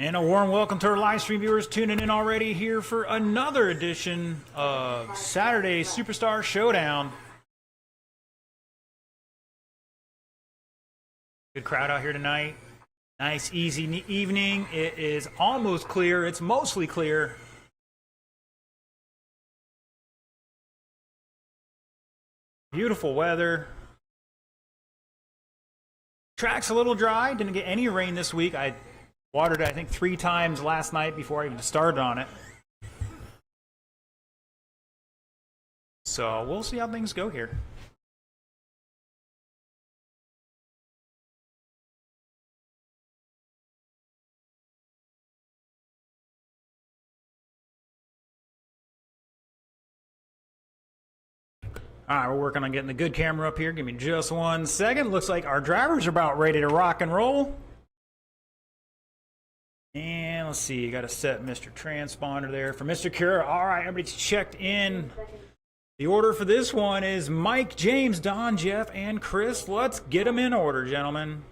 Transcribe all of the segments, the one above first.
And a warm welcome to our live stream viewers tuning in already here for another edition of Saturday Superstar Showdown. Good crowd out here tonight. Nice, easy evening. It is almost clear. It's mostly clear. Beautiful weather. Track's a little dry. Didn't get any rain this week. I watered it, I think, 3 times last night before I even started on it. So we'll see how things go here. All right, we're working on getting the good camera up here. Give me just 1 second. Looks like our drivers are about ready to rock and roll. And let's see, you got to set Mr. Transponder there for Mr. Cura. All right, everybody's checked in. The order for this one is Mike, James, Don, Jeff, and Chris. Let's get them in order, gentlemen.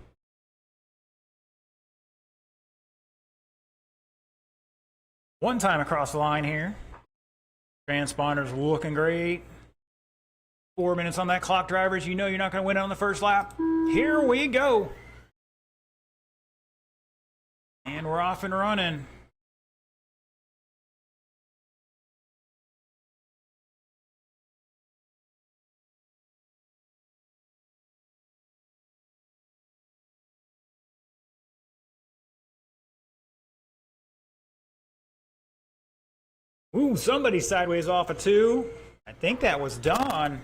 One time across the line here. Transponder's looking great. 4 minutes on that clock, drivers. You know you're not going to win it on the first lap. Here we go. And we're off and running. Ooh, somebody sideways off a 2. I think that was Don.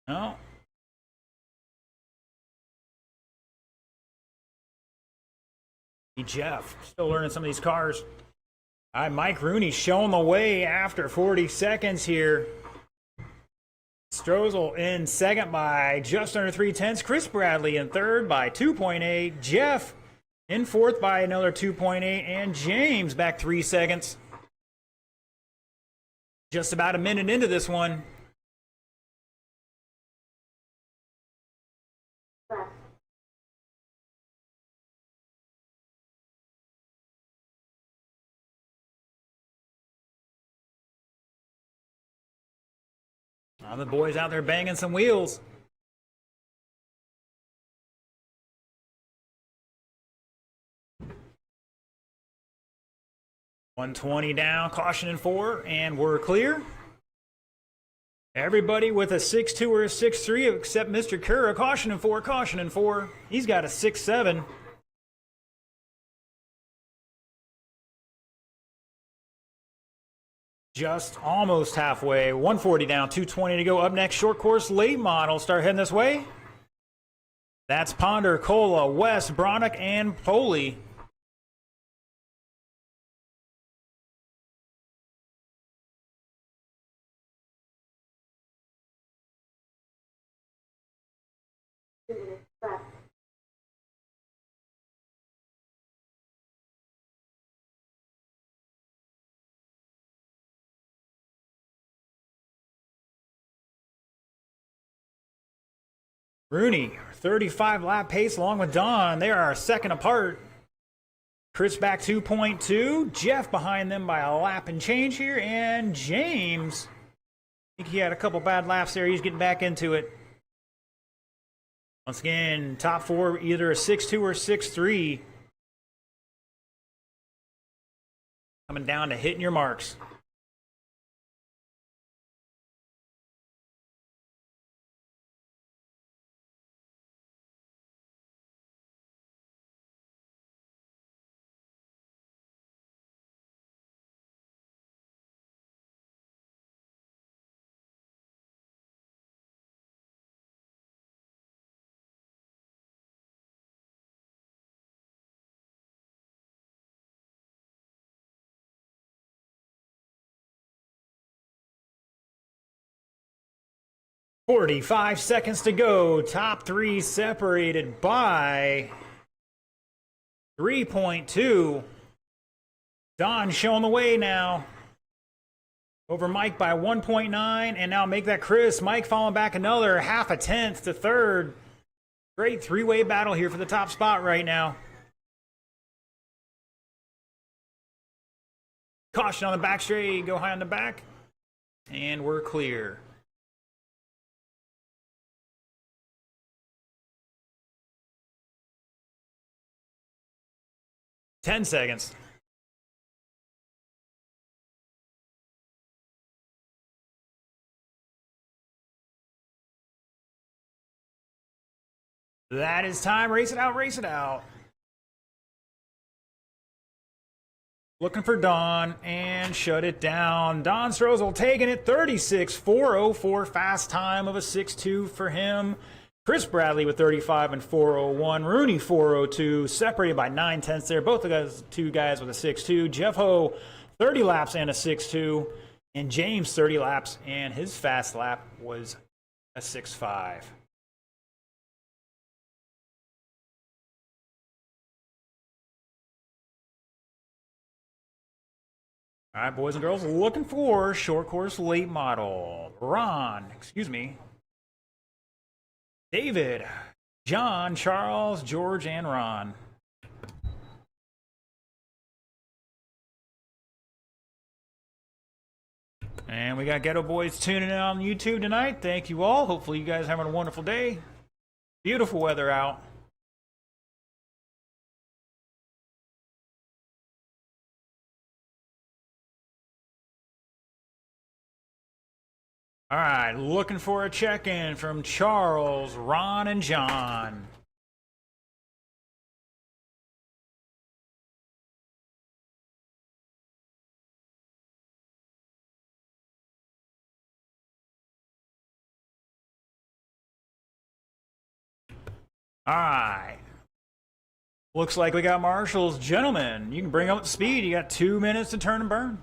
No. Jeff, still learning some of these cars. All right, Mike Rooney showing the way after 40 seconds here. Strozel in second by just under 3/10. Chris Bradley in third by 2.8. Jeff in fourth by another 2.8. And James back 3 seconds. Just about a minute into this one. The boys out there banging some wheels. .120 down, caution in 4, and we're clear. Everybody with a 6.2 or a 6.3 except Mr. Cura. Caution in 4, caution in 4. He's got a 6.7. Just almost halfway. 140 down, 220 to go. Up next, short course late model. Start heading this way. That's Ponder, Cola, West, Bronick, and Poley. Rooney, 35 lap pace along with Don. They are a second apart. Chris back 2.2. Jeff behind them by a lap and change here. And James, I think he had a couple bad laps there. He's getting back into it. Once again, top 4, either a 6.2 or 6.3. Coming down to hitting your marks. .45 seconds to go. Top 3 separated by 3.2. Don showing the way now. Over Mike by 1.9, and now make that Chris. Mike falling back another half a tenth to third. Great three-way battle here for the top spot right now. Caution on the back straight, go high on the back, and we're clear. Ten seconds. That is time. Race it out, race it out. Looking for Don and shut it down. Don Strozal taking it 36.404, fast time of a 6.2 for him. Chris Bradley with 35 and 401. Rooney 402, separated by 9/10 there. Both of those two guys with a 6.2. Jeff Ho 30 laps and a 6.2. And James 30 laps and his fast lap was a 6.5. All right, boys and girls, looking for short course late model. David, John, Charles, George, and Ron. And we got Ghetto Boys tuning in on YouTube tonight. Thank you all. Hopefully you guys are having a wonderful day. Beautiful weather out. All right, looking for a check-in from Charles, Ron, and John. All right. Looks like we got marshals. Gentlemen, you can bring up the speed. You got 2 minutes to turn and burn.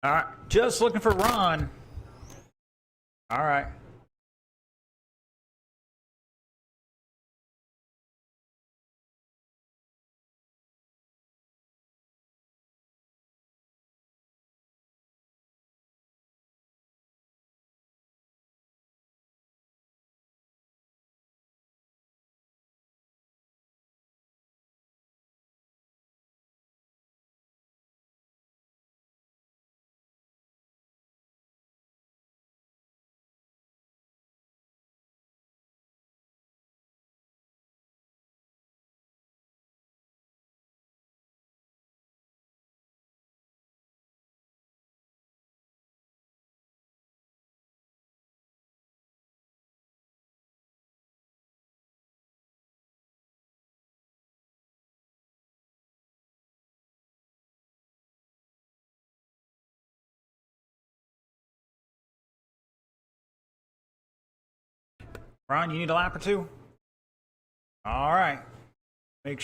All right, just looking for Ron. All right. Ron, you need a lap or two? All right. Make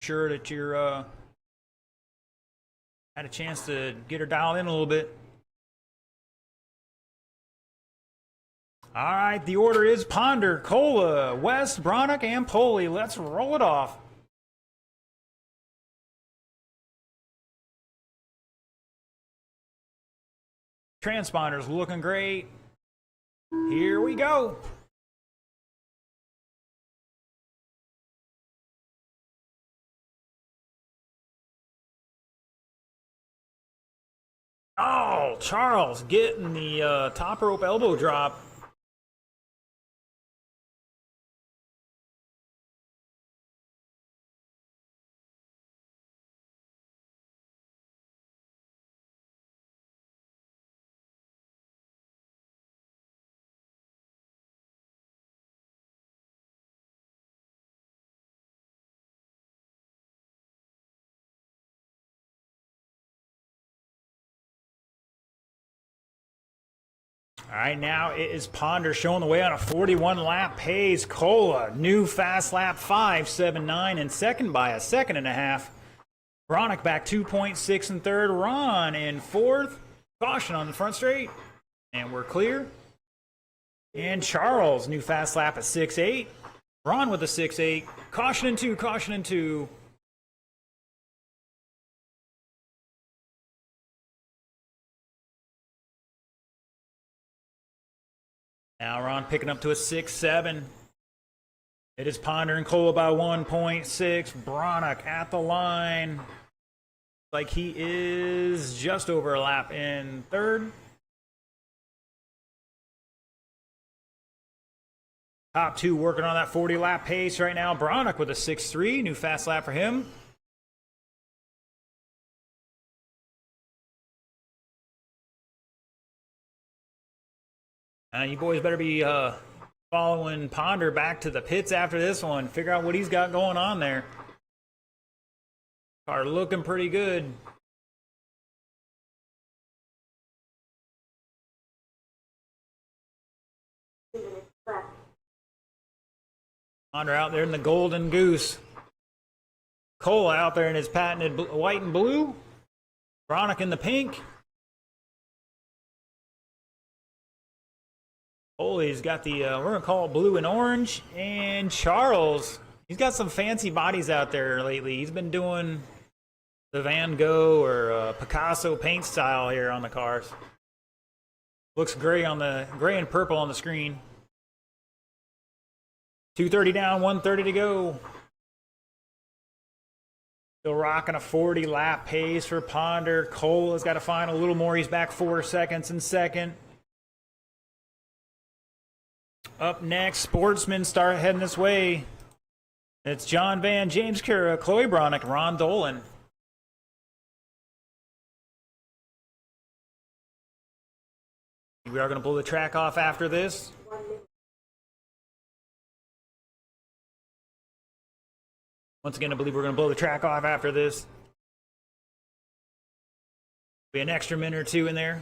sure that you're had a chance to get her dialed in a little bit. All right, the order is Ponder, Cola, West, Bronick, and Poley. Let's roll it off. Transponder's looking great. Here we go. Oh, Charles getting the top rope elbow drop. All right, now it is Ponder showing the way on a 41-lap pace. Cola, new fast lap 5.79 in second by a second and a half. Bronick back 2.6 in third. Ron in fourth. Caution on the front straight. And we're clear. And Charles, new fast lap at 6.8. Ron with a 6.8. Caution in two, caution in two. Now Ron picking up to a 6.7. It is Ponder and Cola by 1.6. Bronick at the line. Like he is just over a lap in third. Top two working on that 40-lap pace right now. Bronick with a 6.3. New fast lap for him. You boys better be following Ponder back to the pits after this one. Figure out what he's got going on there. Car looking pretty good. Ponder out there in the golden goose. Cole out there in his patented white and blue. Bronick in the pink. Cole's got the, we're going to call it blue and orange. And Charles, he's got some fancy bodies out there lately. He's been doing the Van Gogh or Picasso paint style here on the cars. Looks gray on the gray and purple on the screen. 2:30 down, 1:30 to go. Still rocking a 40-lap pace for Ponder. Cole has got to find a little more. He's back 4 seconds in second. Up next, Sportsmen start heading this way. It's John Van, James Cura, Chloe Bronick, Ron Dolan. We are going to blow the track off after this. Once again, I believe we're going to blow the track off after this. Be an extra minute or two in there.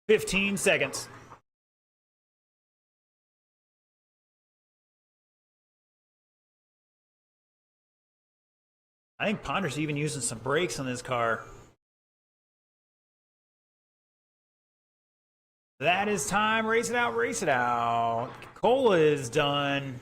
"15 seconds. I think Ponder's even using some brakes on this car. That is time. Race it out, race it out. Cola is done.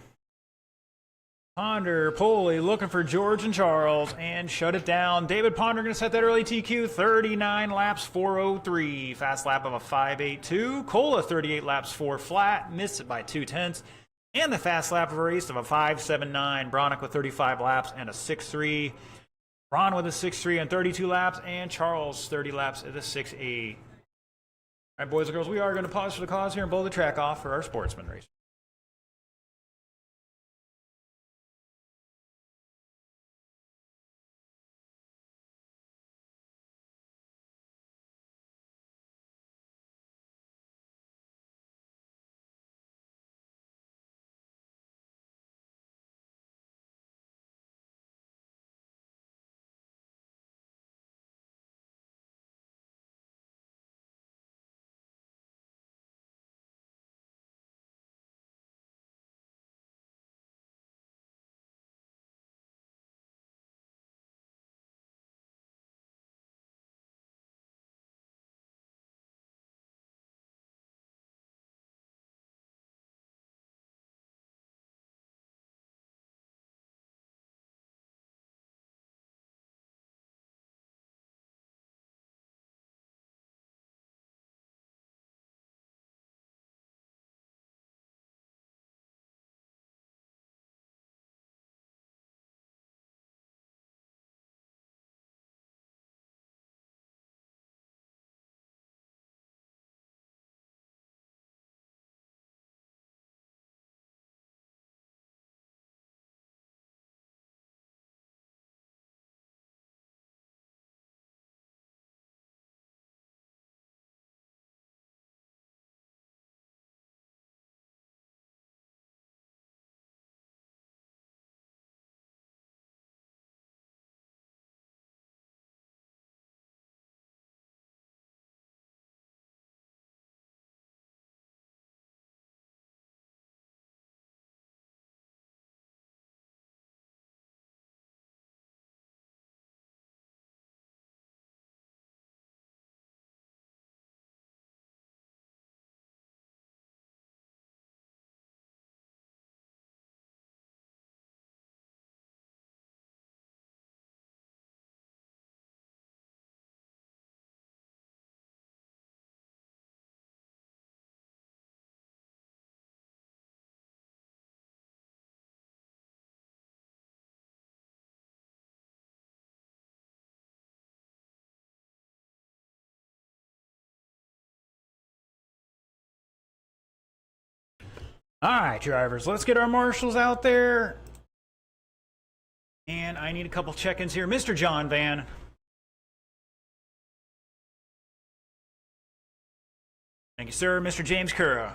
Ponder, Poley looking for George and Charles and shut it down. David Ponder going to set that early TQ. 39 laps, 4:03. Fast lap of a 5.82. Cola 38 laps, 4 flat. Missed it by 2/10. And the fast lap of a race of a 5.79. Bronick with 35 laps and a 6.3. Ron with a 6.3 and 32 laps. And Charles 30 laps at a 6.8. All right, boys and girls, we are going to pause for the cause here and blow the track off for our Sportsman race. All right, drivers, let's get our marshals out there. And I need a couple check-ins here. Mr. John Van. Thank you, sir. Mr. James Cura.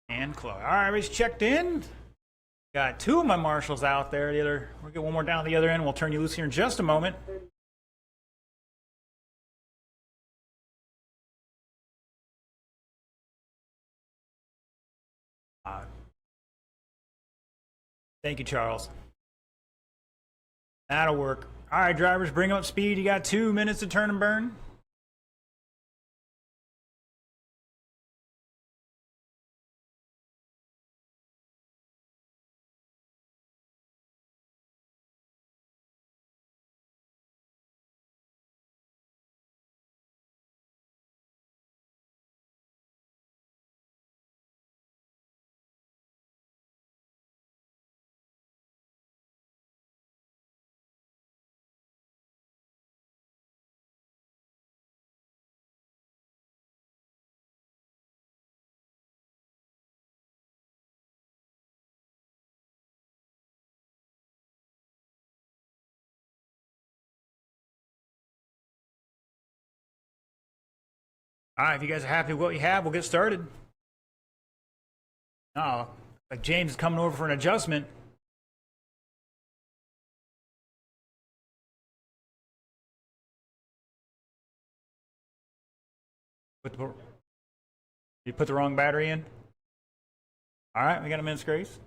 And Chloe. All right, everybody's checked in. Got two of my marshals out there. We'll get one more down at the other end. We'll turn you loose here in just a moment. Thank you, Charles. That'll work. All right, drivers, bring up speed. You got 2 minutes to turn and burn. All right, if you guys are happy with what you have, we'll get started. Oh, like James is coming over for an adjustment. You put the wrong battery in? All right, we got a minute's grace.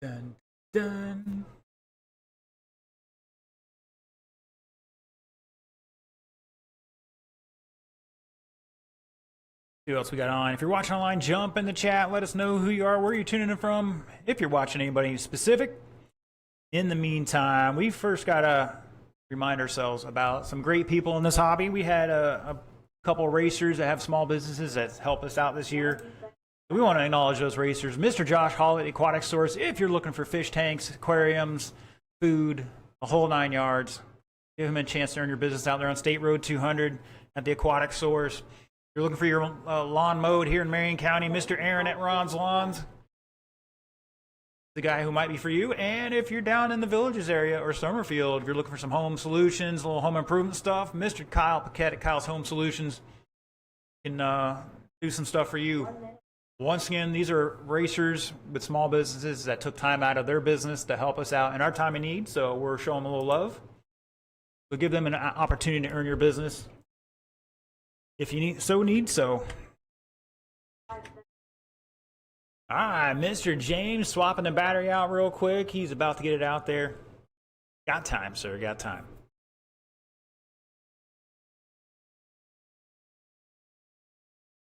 Dun, dun. See what else we got on. If you're watching online, jump in the chat. Let us know who you are, where you're tuning in from, if you're watching anybody specific. In the meantime, we first got to remind ourselves about some great people in this hobby. We had a couple of racers that have small businesses that help us out this year. We want to acknowledge those racers. Mr. Josh Hall at the Aquatic Source. If you're looking for fish tanks, aquariums, food, a whole 9 yards, give him a chance to earn your business out there on State Road 200 at the Aquatic Source. If you're looking for your lawn mowed here in Marion County, Mr. Aaron at Ron's Lawns, the guy who might be for you. And if you're down in the Villages area or Summerfield, if you're looking for some home solutions, a little home improvement stuff, Mr. Kyle Paquette at Kyle's Home Solutions can do some stuff for you. Once again, these are racers with small businesses that took time out of their business to help us out in our time of need, so we're showing them a little love. We'll give them an opportunity to earn your business if you need so. All right, Mr. James swapping the battery out real quick. He's about to get it out there. Got time, sir, got time.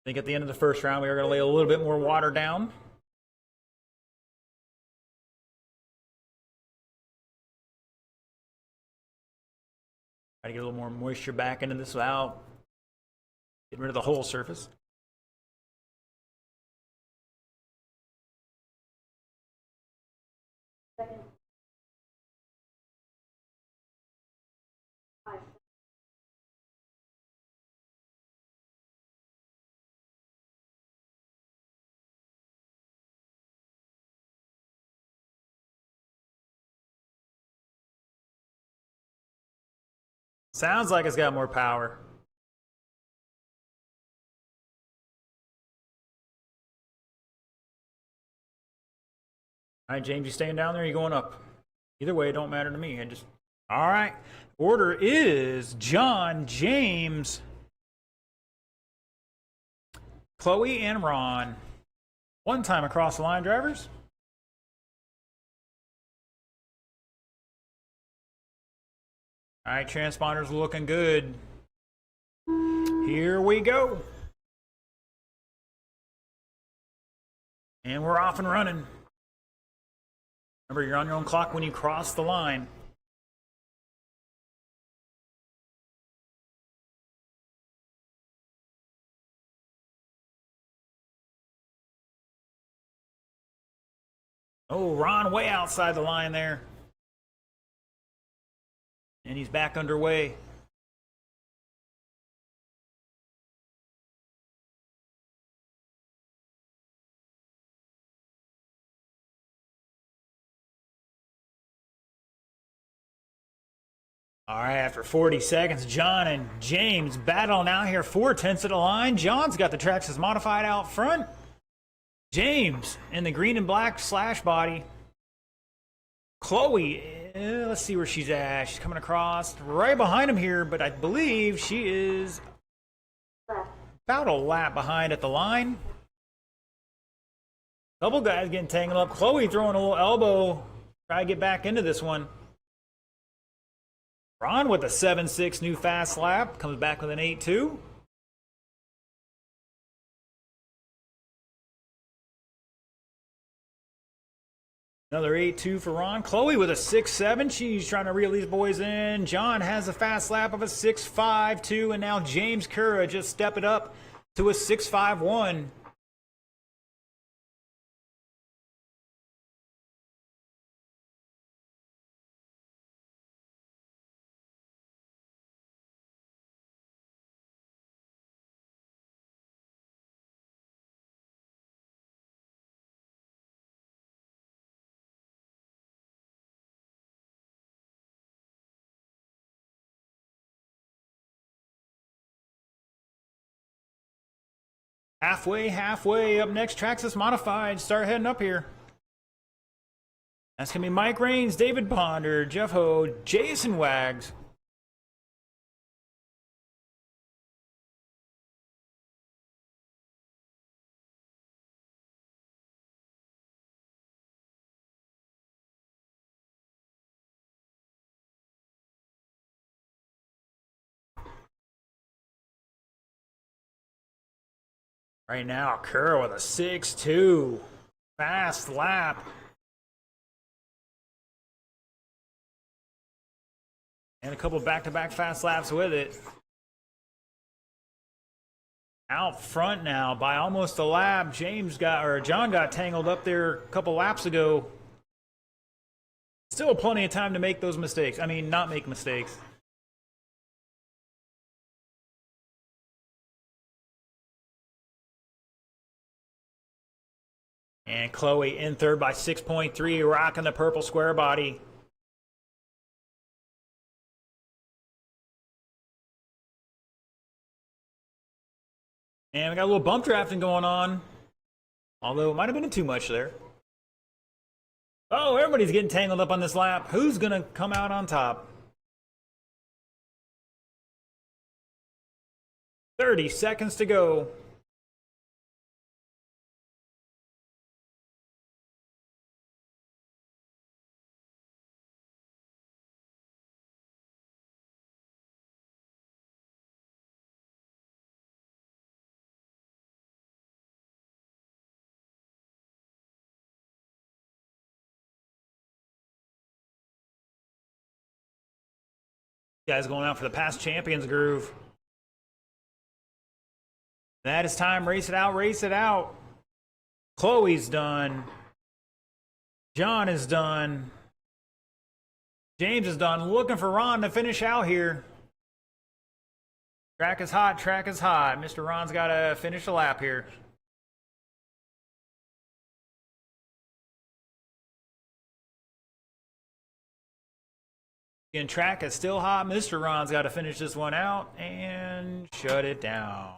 I think at the end of the first round, we are going to lay a little bit more water down. Try to get a little more moisture back into this without getting rid of the whole surface. Sounds like it's got more power. All right, James, you staying down there or you going up? Either way, it don't matter to me. All right. Order is John, James, Chloe, and Ron. One time across the line, drivers. All right, transponders looking good. Here we go. And we're off and running. Remember, you're on your own clock when you cross the line. Oh, Ron way outside the line there. And he's back underway. All right, after 40 seconds, John and James battling out here. 4/10 of the line. John's got the Traxxas modified out front. James in the green and black slash body. Chloe, let's see where she's at. She's coming across right behind him here, but I believe she is about a lap behind at the line. Couple guys getting tangled up. Chloe throwing a little elbow. Try to get back into this one. Ron with a 7.6 new fast lap. Comes back with an 8.2. Another 8.2 for Ron. Chloe with a 6.7. She's trying to reel these boys in. John has a fast lap of a 6.5.2. And now James Cura just step it up to a 6.5.1. Halfway up next. Traxxas Modified. Start heading up here. That's going to be Mike Raines, David Ponder, Jeff Ho, Jason Wags. Right now, Kerr with a 6.2. Fast lap. And a couple back-to-back fast laps with it. Out front now by almost a lap. John got tangled up there a couple laps ago. Still plenty of time to make those mistakes. I mean, not make mistakes. And Chloe in third by 6.3, rocking the purple square body. And we got a little bump drafting going on. Although it might have been too much there. Oh, everybody's getting tangled up on this lap. Who's going to come out on top? 30 seconds to go. Guys going out for the past champions groove. That is time. Race it out, race it out. Chloe's done. John is done. James is done. Looking for Ron to finish out here. Track is hot, track is hot. Mr. Ron's got to finish the lap here. Again, track is still hot. Mr. Ron's got to finish this one out and shut it down.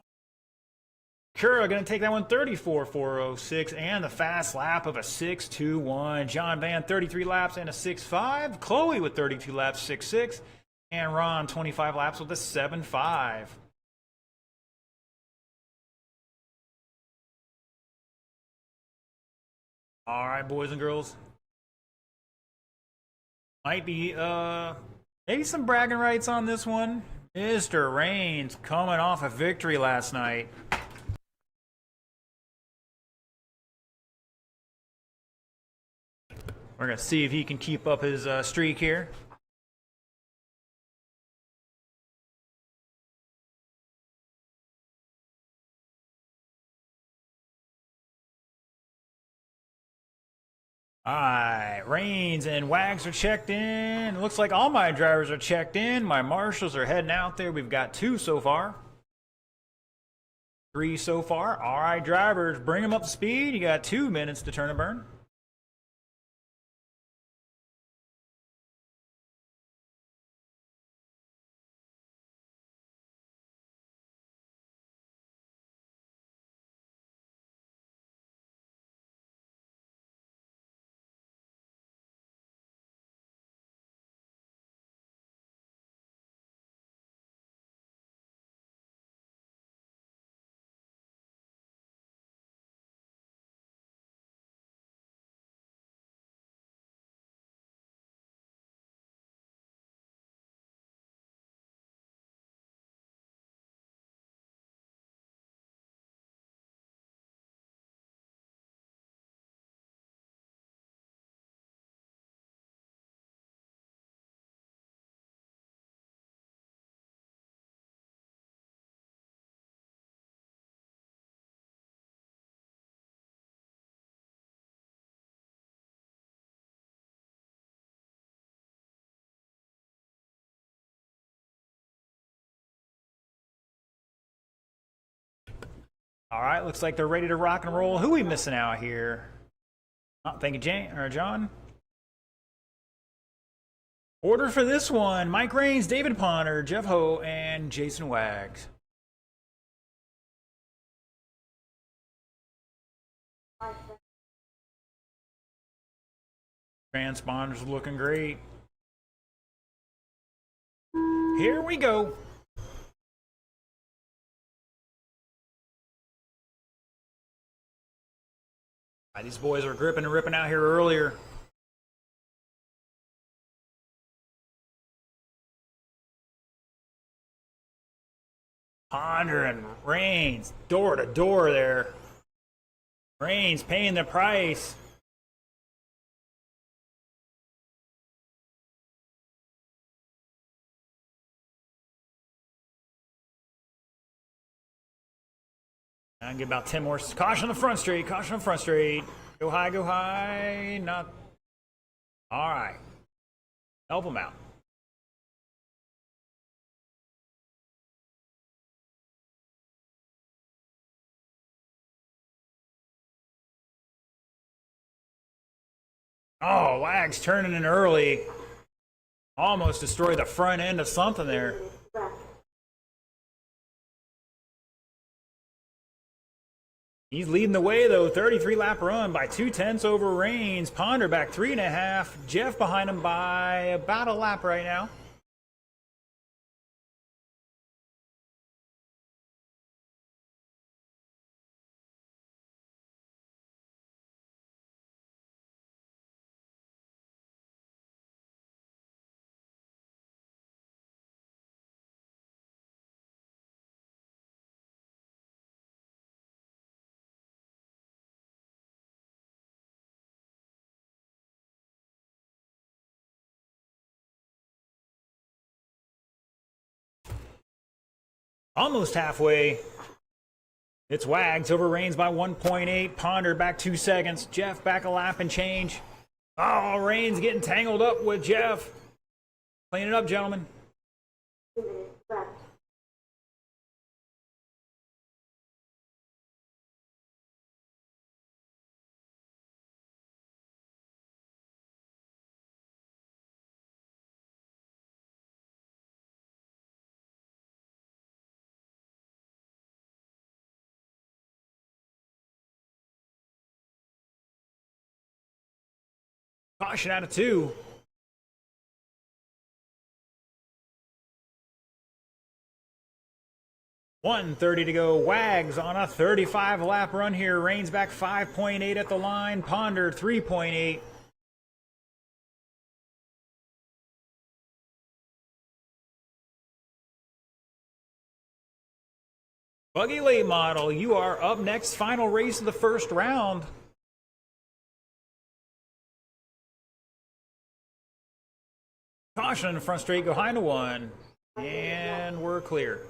Kura going to take that one 34.406 and the fast lap of a 6.21. John Van 33 laps and a 6.5. Chloe with 32 laps, 6.6. And Ron 25 laps with a 7.5. All right, boys and girls. Might be maybe some bragging rights on this one. Mr. Raines coming off a victory last night. We're going to see if he can keep up his streak here. All right, Reigns and Wags are checked in. It looks like all my drivers are checked in. My marshals are heading out there. We've got 2 so far. 3 so far. All right, drivers, bring them up to speed. You got 2 minutes to turn and burn. All right, looks like they're ready to rock and roll. Who are we missing out here? Oh, thank you, John. Order for this one: Mike Reigns, David Ponder, Jeff Ho, and Jason Wags. Transponders looking great. Here we go. These boys are gripping and ripping out here earlier. Ponder and Reigns, door to door there. Reigns paying the price. I can get about 10 more. Caution on the front straight. Caution on the front straight. Go high, go high. Not. All right. Help them out. Oh, Wags turning in early. Almost destroyed the front end of something there. He's leading the way though, 33 lap run by 2/10 over Reigns. Ponder back 3.5. Jeff behind him by about a lap right now. Almost halfway. It's Wags over Reigns by 1.8. Ponder back 2 seconds. Jeff back a lap and change. Oh, Reigns getting tangled up with Jeff. Clean it up, gentlemen. Caution out of 2. .130 to go. Wags on a 35 lap run here. Reigns back 5.8 at the line. Ponder 3.8. Buggy Late Model, you are up next. Final race of the first round. Caution in the front straight, go high to 1. And we're clear.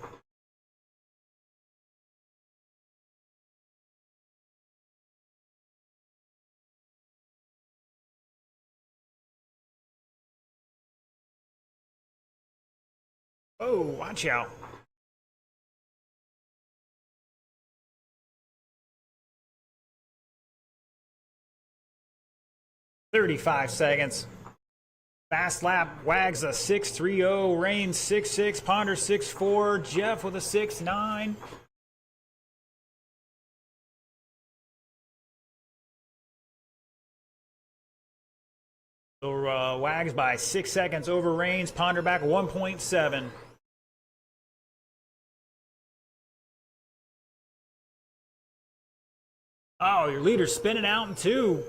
Oh, watch out. $35. Fast lap, Wags a 6.30, Rain 6.6, Ponder 6.4, Jeff with a 6.9. So Wags by 6 seconds over Reigns, Ponder back 1.7. Oh, your leader's spinning out in 2.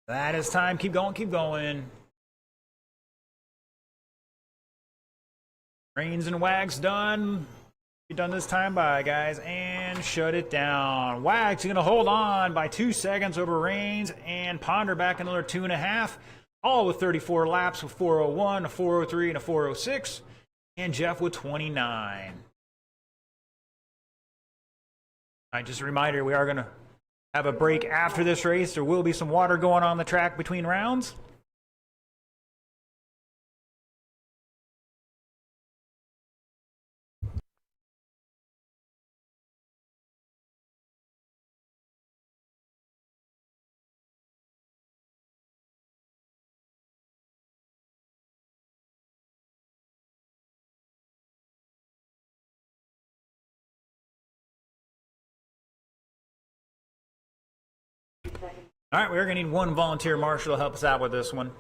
That is time. Keep going, keep going. Reigns and Wags done. Be done this time. Bye, guys. And shut it down. Wags going to hold on by 2 seconds over Reigns and Ponder back another 2.5. All with 34 laps with 401, a 403, and a 406. And Jeff with 29. All right, just a reminder, we are going to have a break after this race. There will be some water going on the track between rounds. All right, we're going to need one volunteer marshal to help us out with this one.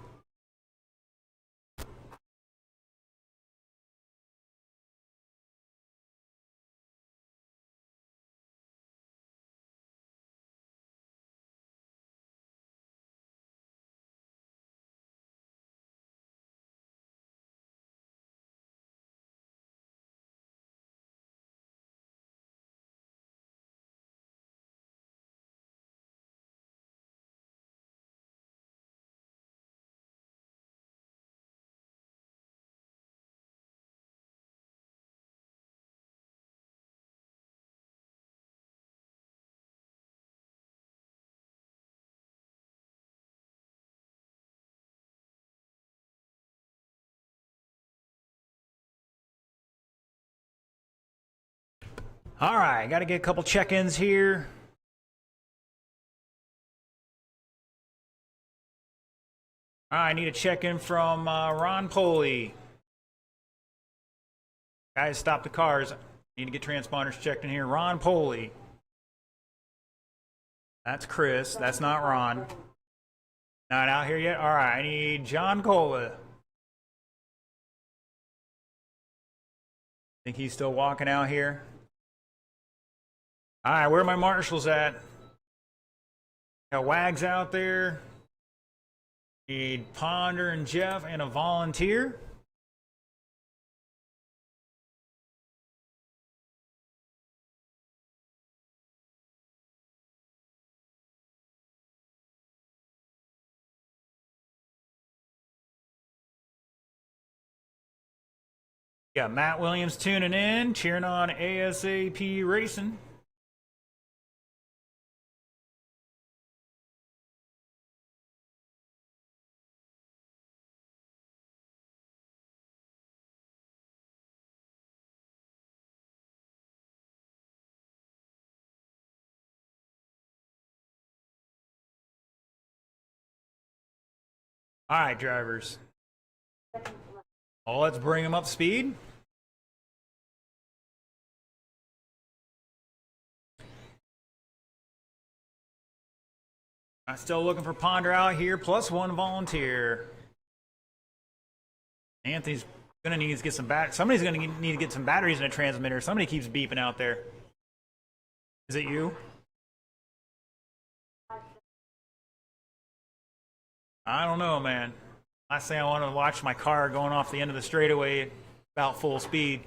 All right, got to get a couple check-ins here. All right, I need a check-in from Ron Poley. Guys, stop the cars. Need to get transponders checked in here. Ron Poley. That's Chris. That's not Ron. Not out here yet? All right, I need John Cola. Think he's still walking out here? All right, where are my marshals at? Got Wags out there. Need Ponder and Jeff and a volunteer. Got Matt Williams tuning in, cheering on ASAP Racing. All right, drivers. Oh, let's bring them up to speed. I'm still looking for Ponder out here, plus one volunteer. Anthony's gonna need to get some somebody's gonna need to get some batteries in a transmitter. Somebody keeps beeping out there. Is it you? I don't know, man. Last thing I want to watch my car going off the end of the straightaway about full speed.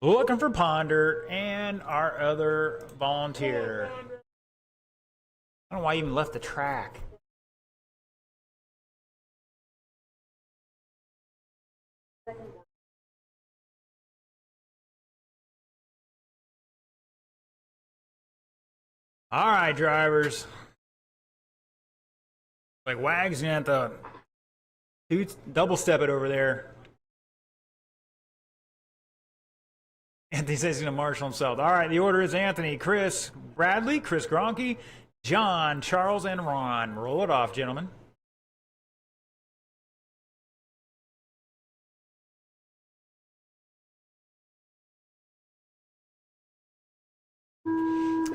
Looking for Ponder and our other volunteer. I don't know why I even left the track. All right, drivers. Like Wag's gonna have to double step it over there. Anthony says he's gonna marshal himself. All right, the order is Anthony, Chris, Bradley, Chris Gronke, John, Charles, and Ron. Roll it off, gentlemen.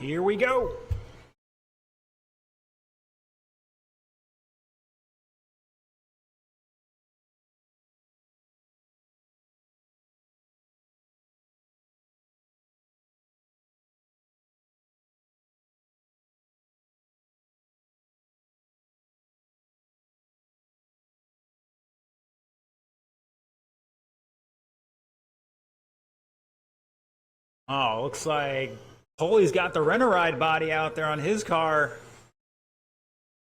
Here we go. Oh, looks like Polly's got the rent-a-ride body out there on his car.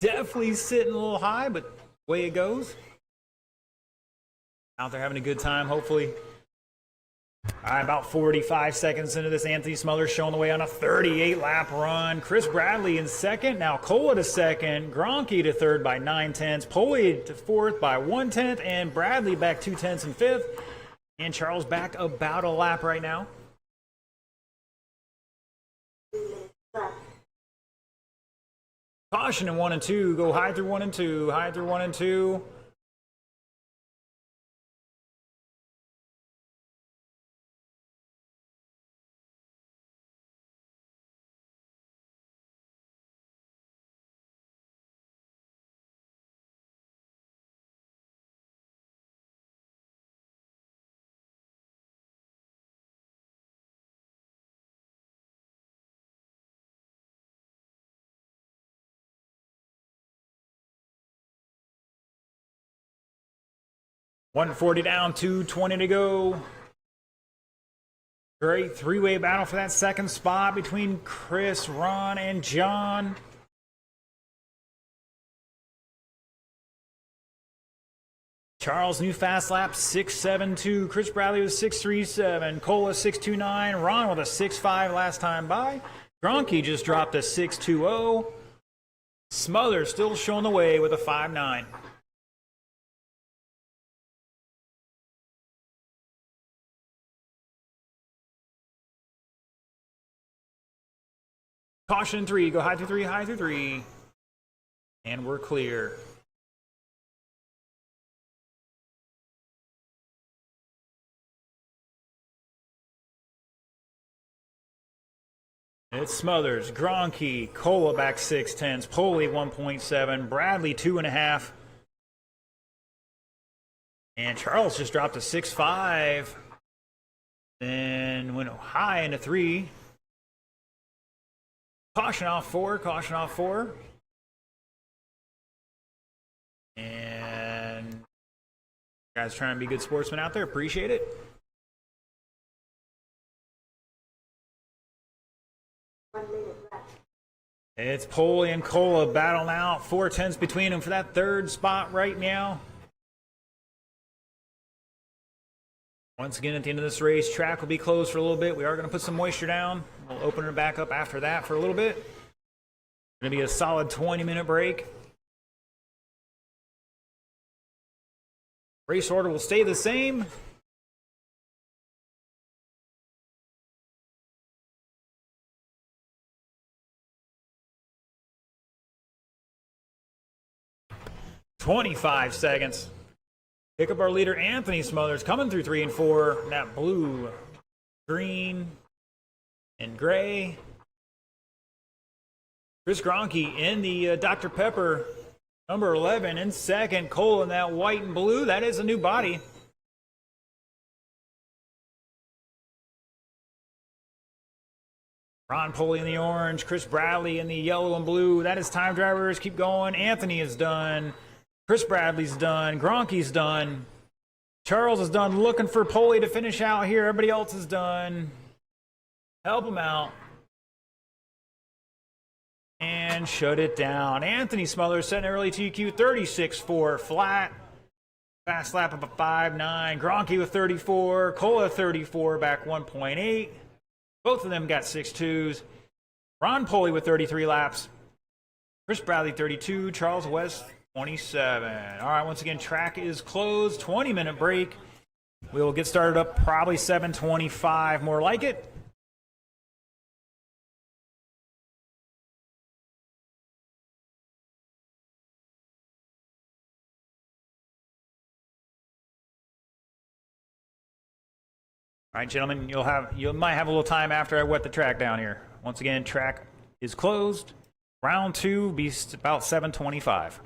Definitely sitting a little high, but way it goes. Out there having a good time, hopefully. All right, about 45 seconds into this, Anthony Smothers showing the way on a 38-lap run. Chris Bradley in second. Now Cola to second. Gronke to third by 9/10. Polly to fourth by 1/10. And Bradley back 2/10 in fifth. And Charles back about a lap right now. Caution in 1 and 2. Go high through 1 and 2. High through 1 and 2. $140 down, $220 to go. Great three-way battle for that second spot between Chris, Ron, and John. Charles, new fast lap, 6.72. Chris Bradley with 6.37. Cola, 6.29. Ron with a 6.5 last time by. Gronke just dropped a 6.20. Smothers still showing the way with a 5.9. Caution 3, go high through 3, high through 3. And we're clear. It's Smothers, Gronke, Cola back 6/10, Polly 1.7, Bradley 2.5. And Charles just dropped a 6.5. Then went high into 3. Caution off 4, caution off 4. And guys trying to be good sportsmen out there, appreciate it. It's Polly and Cola battling out, 4/10 between them for that third spot right now. Once again, at the end of this race, track will be closed for a little bit. We are going to put some moisture down. We'll open it back up after that for a little bit. Going to be a solid 20-minute break. Race order will stay the same. "25 seconds. Pick up our leader, Anthony Smothers, coming through 3 and 4. That blue, green, and gray. Chris Gronke in the Dr. Pepper, number 11, in second. Cole in that white and blue. That is a new body. Ron Polly in the orange. Chris Bradley in the yellow and blue. That is time drivers. Keep going. Anthony is done. Chris Bradley's done. Gronke's done. Charles is done. Looking for Polly to finish out here. Everybody else is done. Help him out. And shut it down. Anthony Smothers setting early TQ 36-4 flat. Fast lap of a 5.9. Gronky with 34. Cola 34, back 1.8. Both of them got 6.2s. Ron Poley with 33 laps. Chris Bradley 32. Charles West 27. All right, once again, track is closed. 20-minute break. We will get started up probably 7:25, more like it. All right, gentlemen, you might have a little time after I wet the track down here. Once again, track is closed. Round 2 be about 7:25.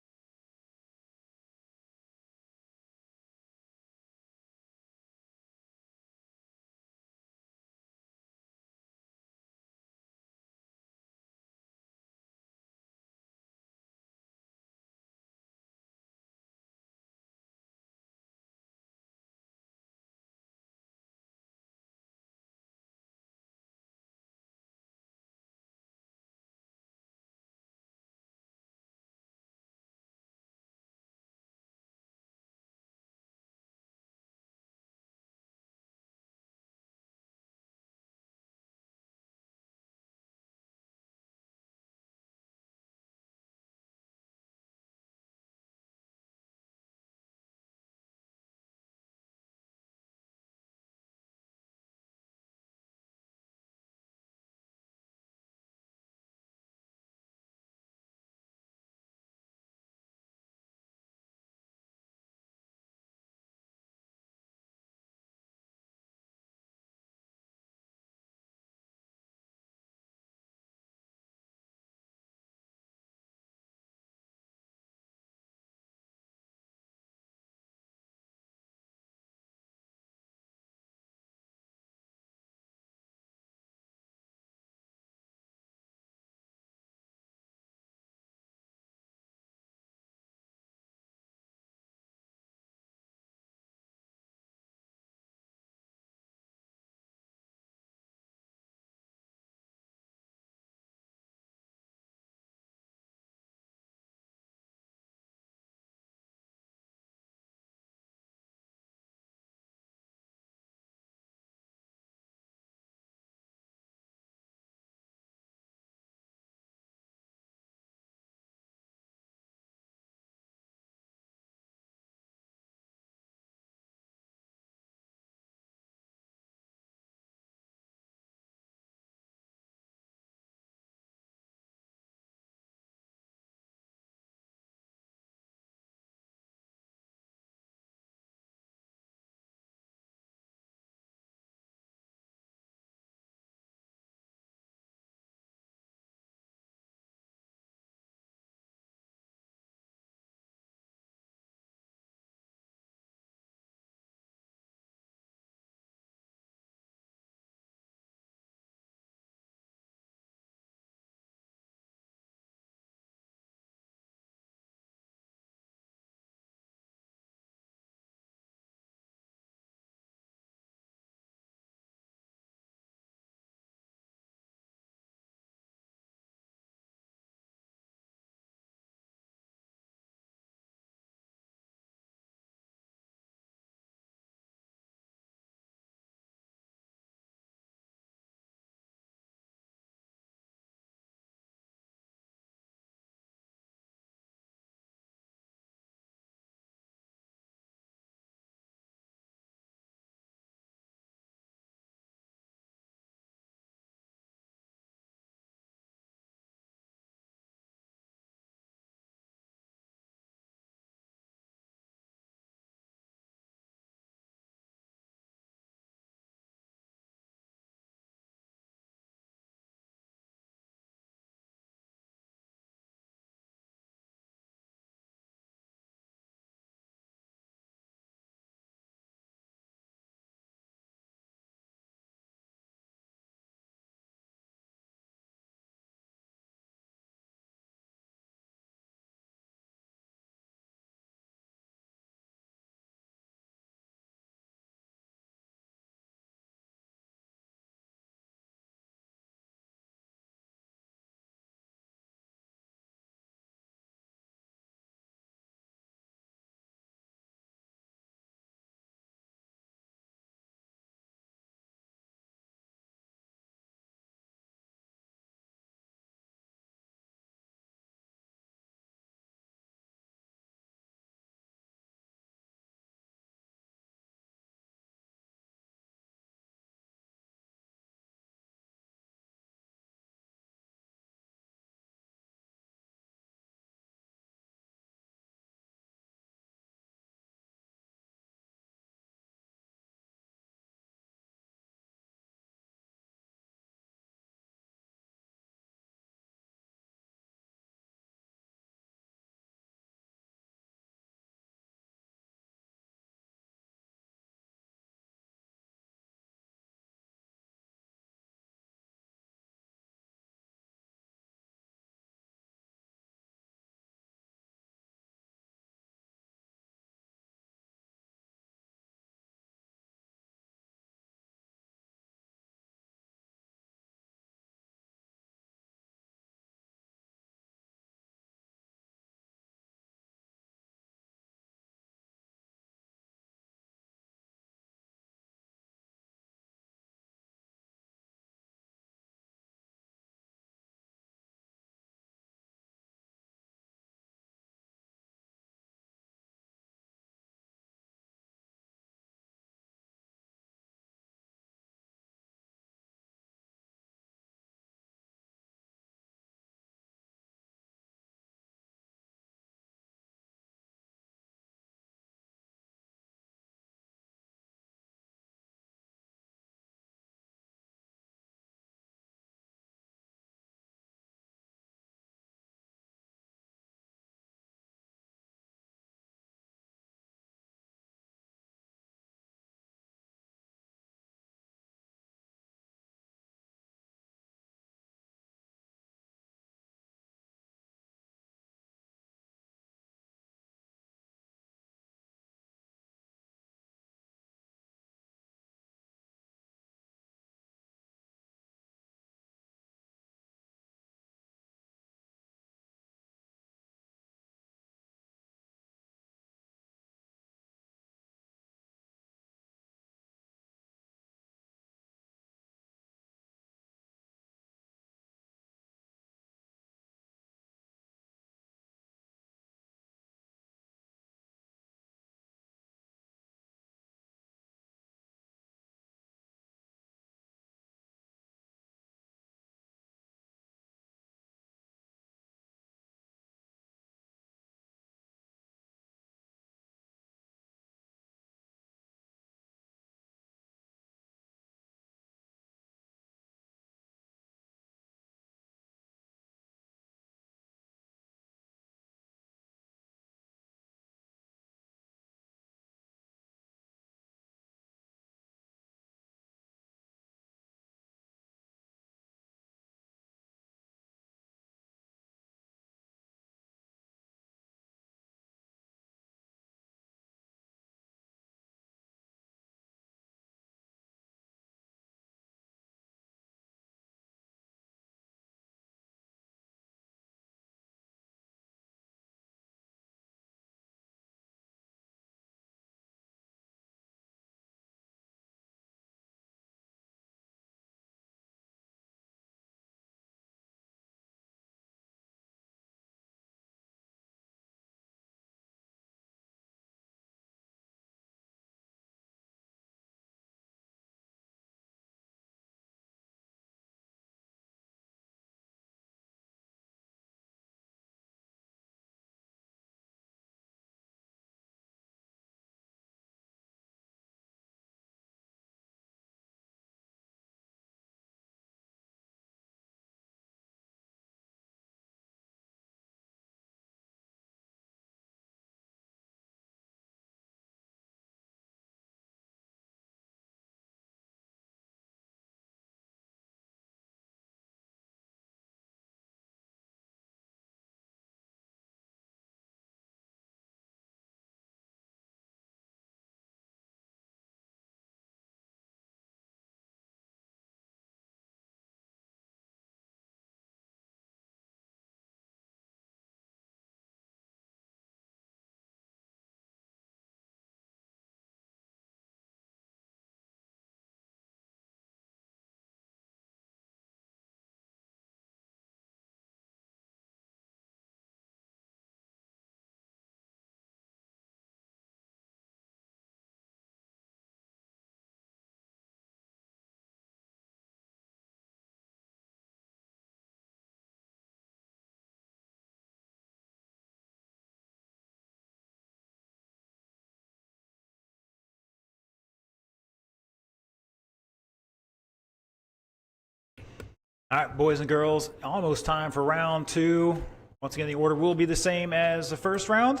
All right, boys and girls, almost time for round two. Once again, the order will be the same as the first round.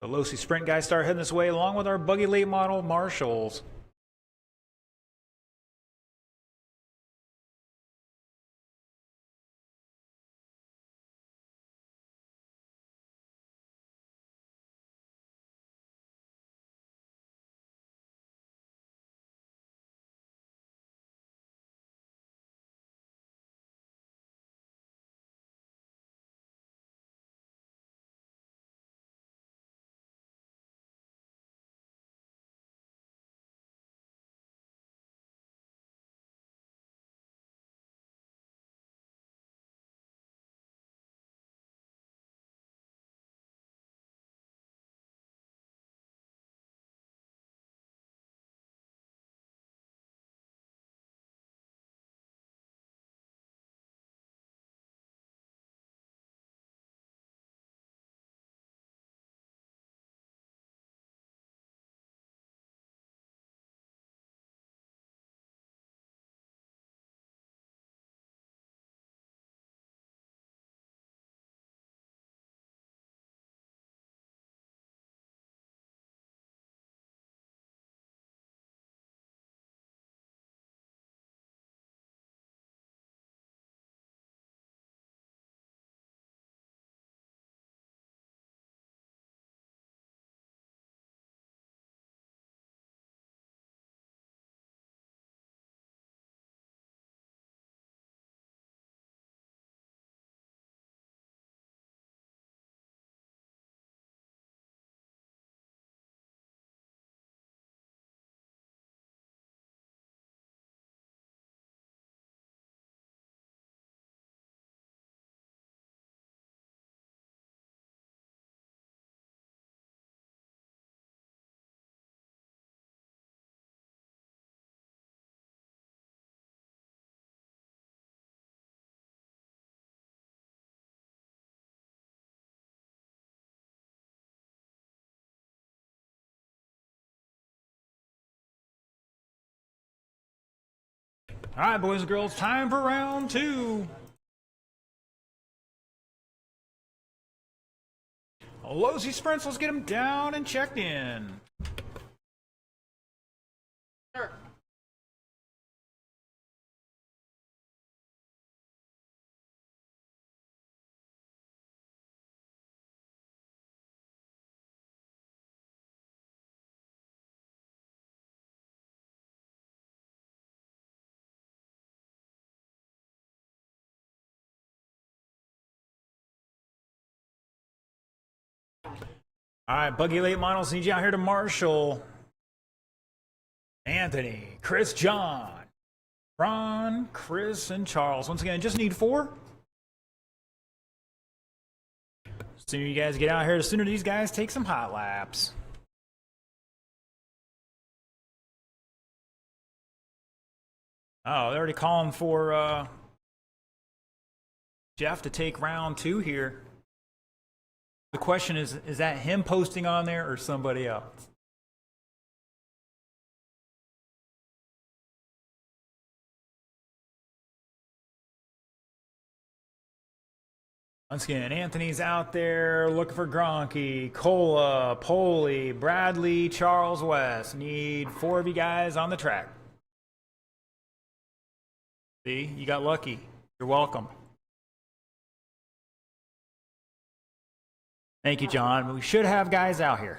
The Losi Sprint guys start heading this way, along with our buggy late model Marshalls. All right, boys and girls, time for round two. Losi Sprints, let's get them down and checked in. Sure. All right, buggy late models, need you out here to Marshall. Anthony, Chris, John, Ron, Chris, and Charles. Once again, just need 4. The sooner you guys get out here, the sooner these guys take some hot laps. Oh, they're already calling for Jeff to take round 2 here. The question is that him posting on there or somebody else? Once again, Anthony's out there looking for Gronky, Cola, Poley, Bradley, Charles West. Need 4 of you guys on the track. See, you got lucky. You're welcome. Thank you, John. We should have guys out here.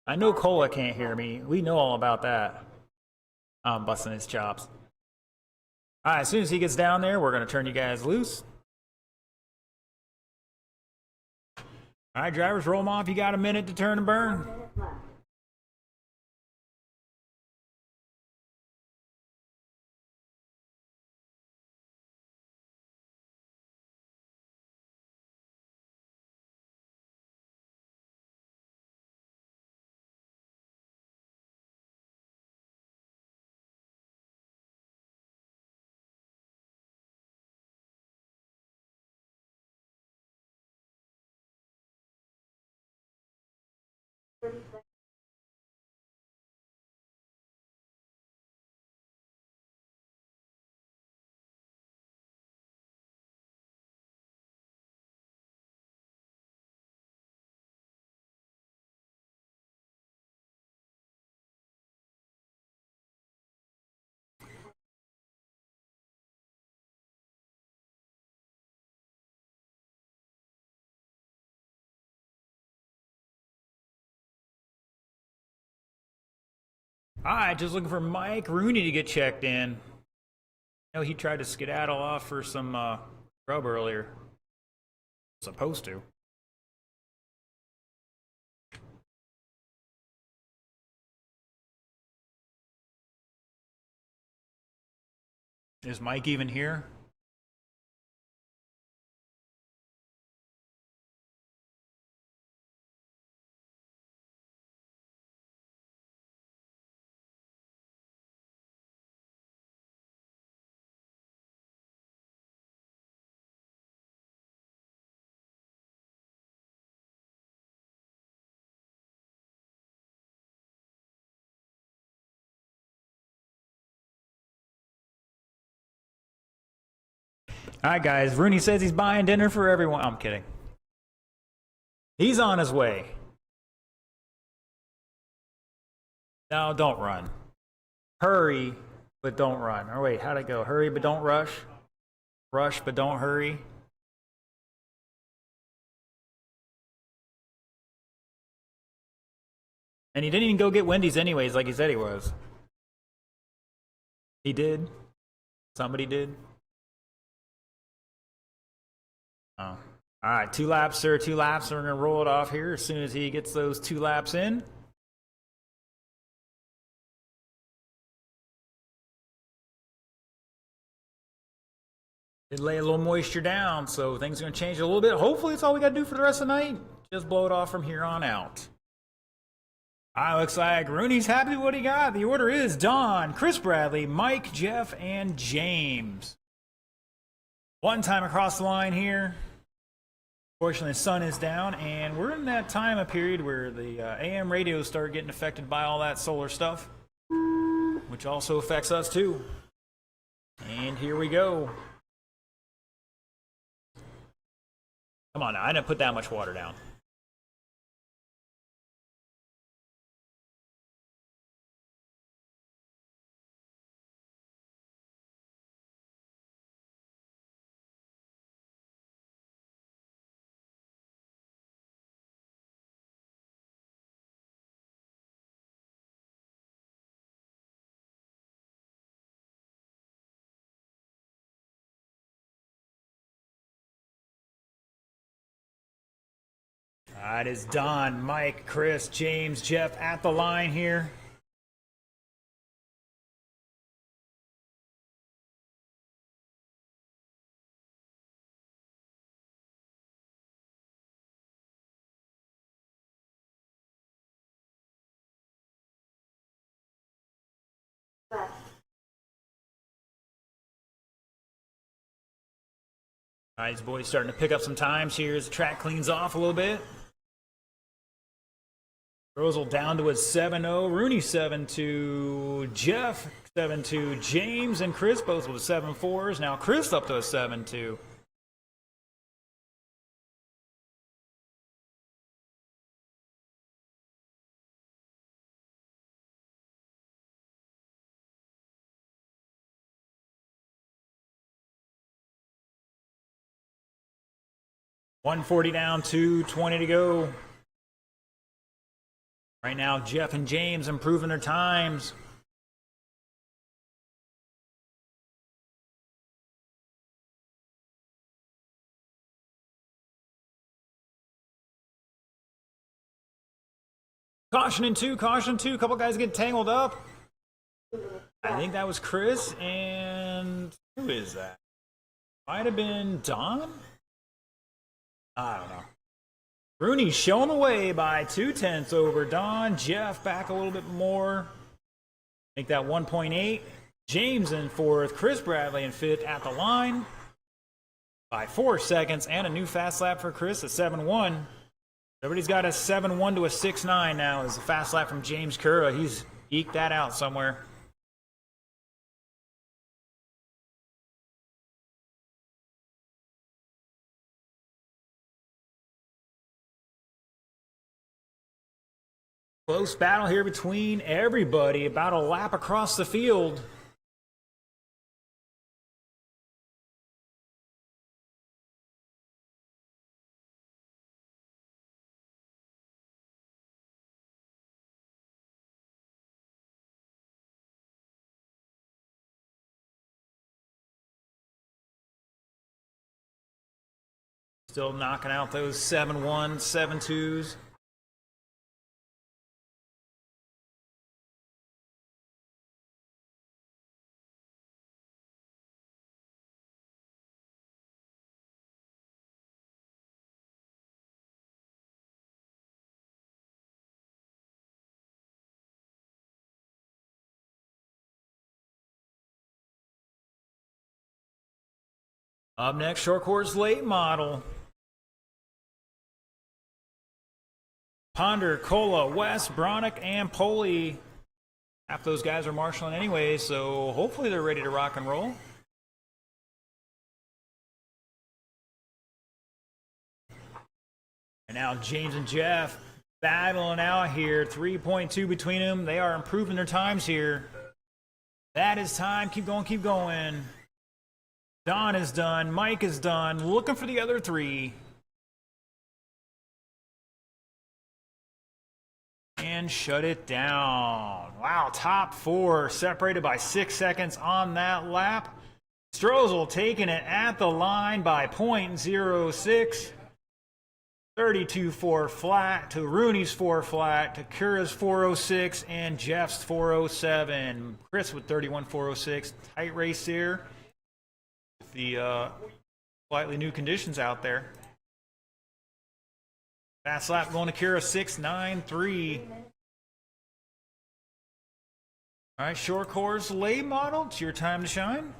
I know Cola can't hear me. We know all about that. I'm busting his chops. All right, as soon as he gets down there, we're going to turn you guys loose. All right, drivers, roll them off. You got a minute to turn and burn. All right, just looking for Mike Rooney to get checked in. I know he tried to skedaddle off for some grub earlier. Supposed to. Is Mike even here? All right, guys. Rooney says he's buying dinner for everyone. I'm kidding. He's on his way. No, don't run. Hurry, but don't run. Or wait, how'd it go? Hurry, but don't rush. Rush, but don't hurry. And he didn't even go get Wendy's anyways, like he said he was. He did. Somebody did. Oh. All right, 2 laps, sir. 2 laps. We're going to roll it off here as soon as he gets those 2 laps in. Did lay a little moisture down, so things are going to change a little bit. Hopefully, it's all we got to do for the rest of the night. Just blow it off from here on out. All right, looks like Rooney's happy with what he got. The order is Don, Chris Bradley, Mike, Jeff, and James. One time across the line here. Fortunately, the sun is down, and we're in that time of period where the AM radios start getting affected by all that solar stuff, which also affects us too. And here we go. Come on now, I didn't put that much water down. It is Don, Mike, Chris, James, Jeff at the line here. All right, these boys starting to pick up some times here as the track cleans off a little bit. Rosal down to a 7-0. Rooney 7-2. Jeff 7-2. James and Chris both with 7-4s. Now Chris up to a 7-2. $140 down, $220 to go. Right now, Jeff and James improving their times. Caution in two, caution in two. A couple guys get tangled up. I think that was Chris, and who is that? Might have been Don? I don't know. Rooney shown away by 0.2 over Don. Jeff back a little bit more. Make that 1.8. James in 4th. Chris Bradley in 5th at the line by 4 seconds. And a new fast lap for Chris at 7-1. Everybody's got a 7-1 to a 6-9 now. It's a fast lap from James Curra. He's eked that out somewhere. Close battle here between everybody. About a lap across the field. Still knocking out those 7-1, 7-2s. Up next, short course late model. Ponder, Cola, West, Bronick, and Poley. Half those guys are marshaling anyway, so hopefully they're ready to rock and roll. And now James and Jeff battling out here. 3.2 between them. They are improving their times here. That is time. Keep going, keep going. Don is done. Mike is done. Looking for the other three. And shut it down. Wow, top four separated by 6 seconds on that lap. Strozel taking it at the line by 0.06. 32.4 flat to Rooney's 4 flat to Kura's 406 and Jeff's 407. Chris with 31.406. Tight race here with the slightly new conditions out there. Fast lap going to Kura 6.93. All right, short course late model. It's your time to shine.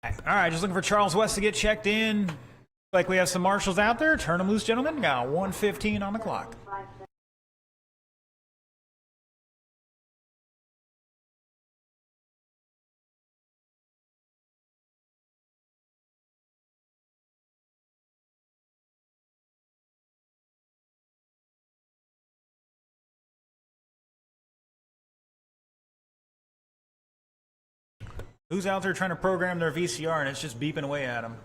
All right, just looking for Charles West to get checked in. Like we have some marshals out there. Turn them loose, gentlemen. Got 1:15 on the clock. Who's out there trying to program their VCR and it's just beeping away at them?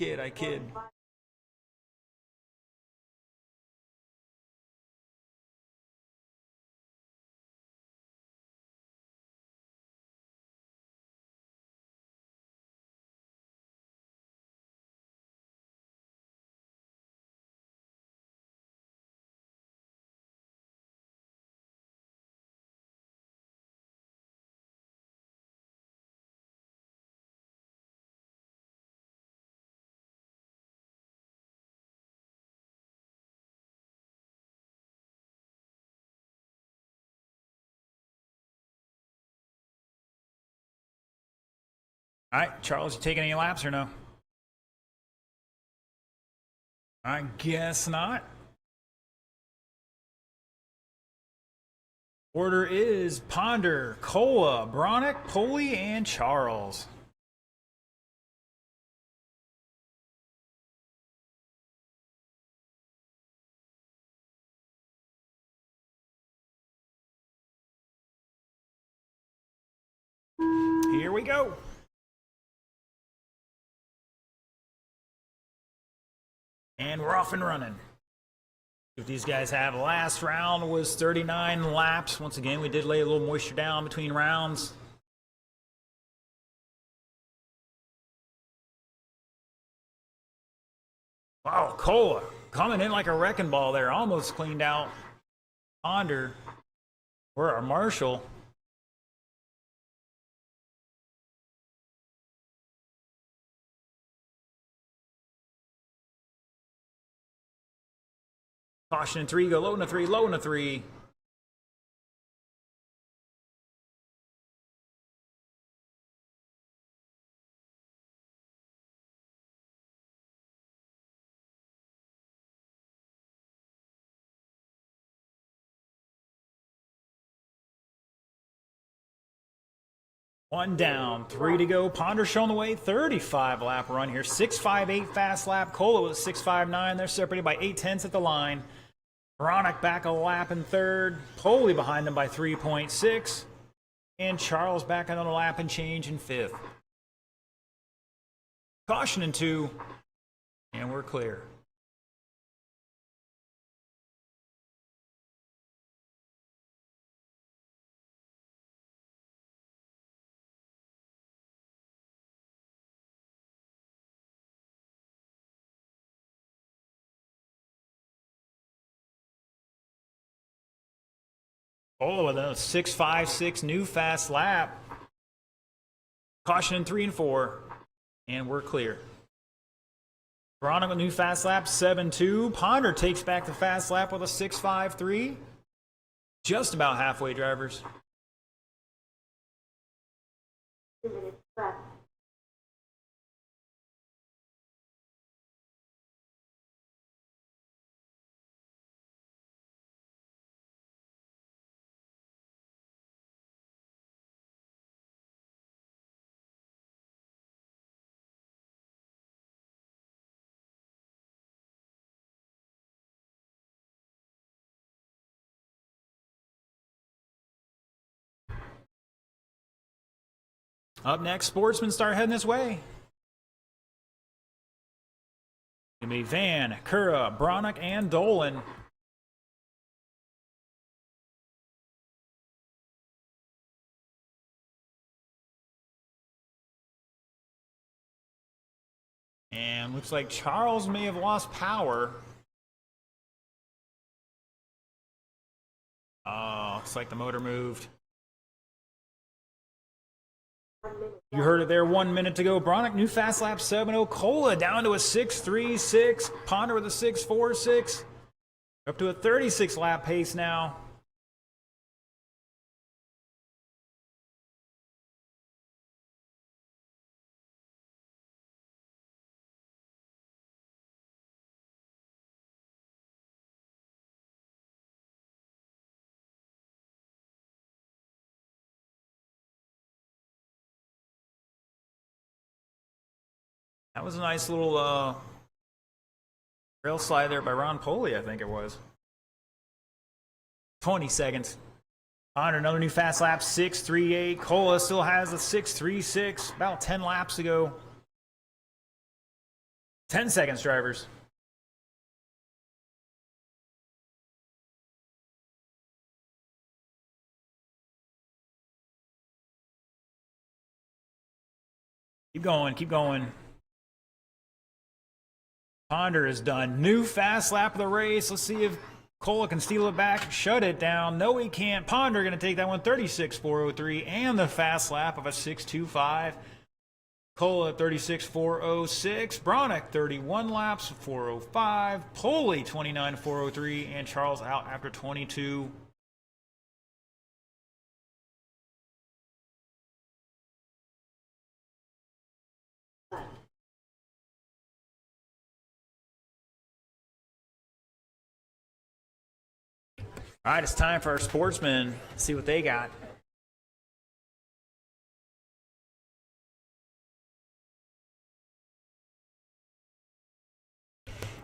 I kid. All right, Charles, you taking any laps or no? I guess not. Order is Ponder, Cola, Bronick, Poley, and Charles. Here we go. And we're off and running. If these guys have, last round was 39 laps. Once again, we did lay a little moisture down between rounds. Wow, Cola coming in like a wrecking ball there. Almost cleaned out Ponder or our Marshall. Caution in 3, go low in a 3, low in a 3. One down, 3 to go. Ponder showing the way, 35 lap run here. 6.58 fast lap. Cola was 6.59. They're separated by 0.8 at the line. Bronick back a lap in third. Poley behind them by 3.6. And Charles back on a lap and change in fifth. Caution in 2. And we're clear. Oh, with a 6.56 new fast lap. Caution in 3 and 4. And we're clear. Bronick new fast lap, 7.2. Ponder takes back the fast lap with a 6.53. Just about halfway, drivers. 2 minutes left. Up next, sportsmen start heading this way. It's going to be Van, Kura, Bronick, and Dolan. And looks like Charles may have lost power. Oh, looks like the motor moved. You heard it there, 1 minute to go. Bronick, new fast lap, 7.0. Cola down to a 6.36. Ponder with a 6.46. Up to a 36 lap pace now. That was a nice little rail slide there by Ron Poley, I think it was. 20 seconds. Ponder, another new fast lap, 6.38. Cola still has a 6.36. About 10 laps to go. 10 seconds, drivers. Keep going, keep going. Ponder is done. New fast lap of the race. Let's see if Cola can steal it back, shut it down. No, he can't. Ponder going to take that one, 36.403, and the fast lap of a 6.25. Cola 36.406. Bronick 31 laps, 4.05. Poley 29.403, and Charles out after 22. All right, it's time for our sportsmen. Let's see what they got.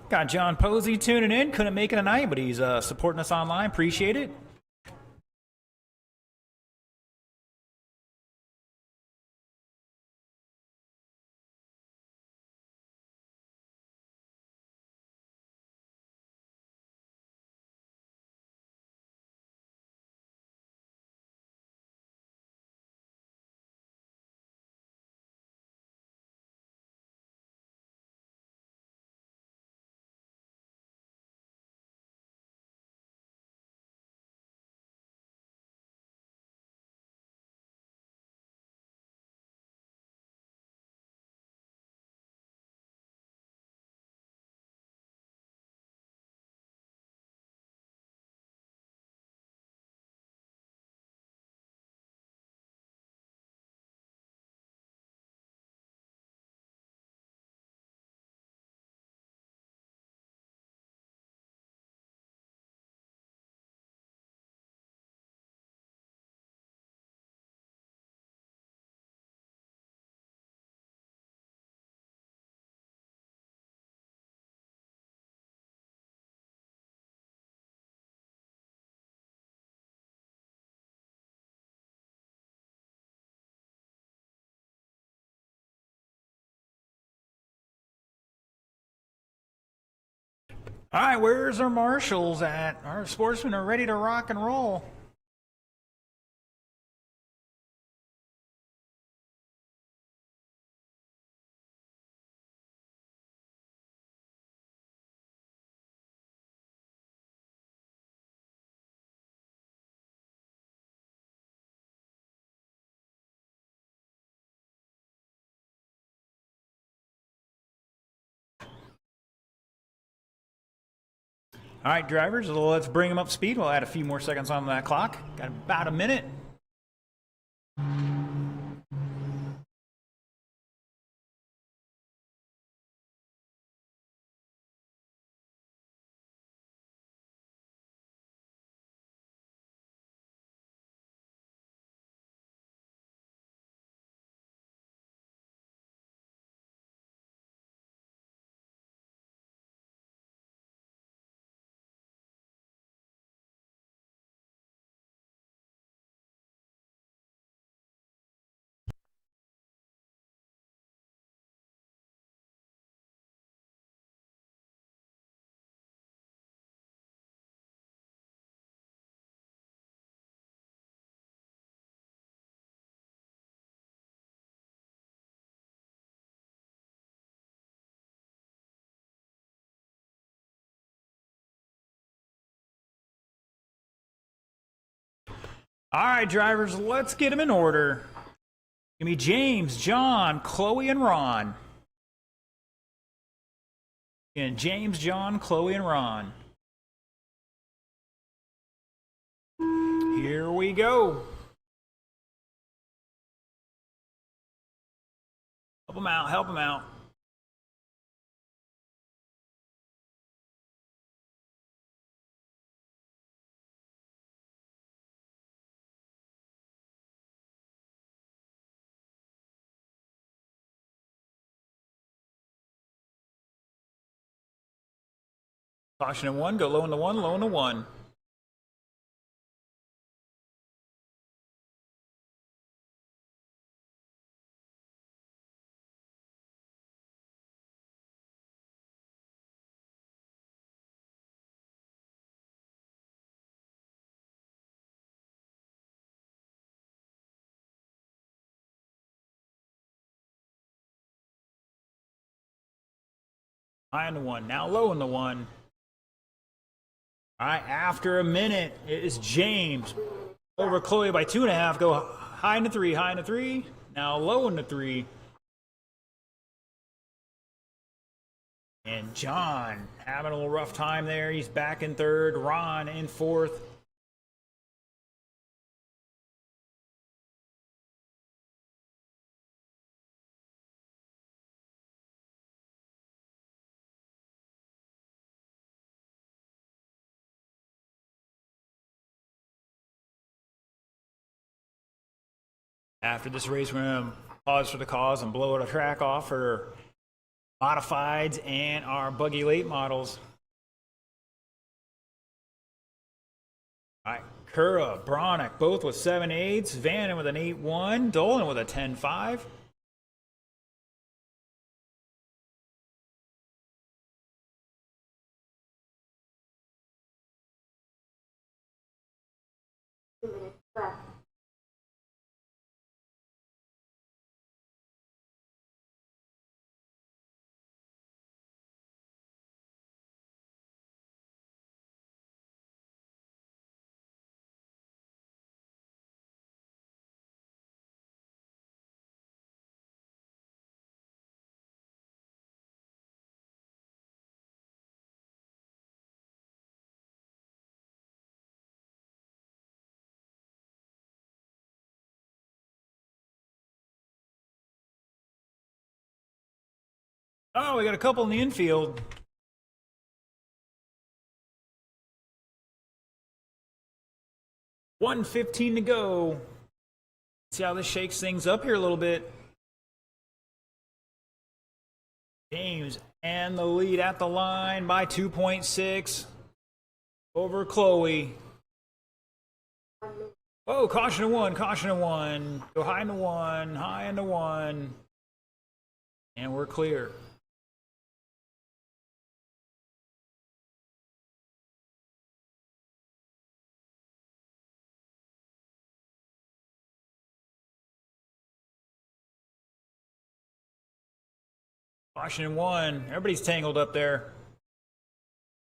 Got John Posey tuning in. Couldn't make it tonight, but he's supporting us online. Appreciate it. All right, where's our marshals at? Our sportsmen are ready to rock and roll. All right, drivers, let's bring them up to speed. We'll add a few more seconds on that clock. Got about a minute. All right, drivers, let's get them in order. Give me James, John, Chloe, and Ron. And James, John, Chloe, and Ron. Here we go. Help them out, help them out. Caution in one, go low in the one, low in the one. High in the one, now low in the one. All right, after a minute, it is James over Chloe by 2.5. Go high in the three, high in the three. Now low in the three. And John having a little rough time there. He's back in third. Ron in fourth. After this race, we're going to pause for the cause and blow the track off for modifieds and our buggy late models. All right, Kura, Bronick, both with 7.8s. Vannon with an 8.1. Dolan with a 10.5. Left. Oh, we got a couple in the infield. $1:15 to go. See how this shakes things up here a little bit. James and the lead at the line by 2.6 over Chloe. Oh, caution to one, caution to one. Go high into one, high into one. And we're clear. Caution one. Everybody's tangled up there.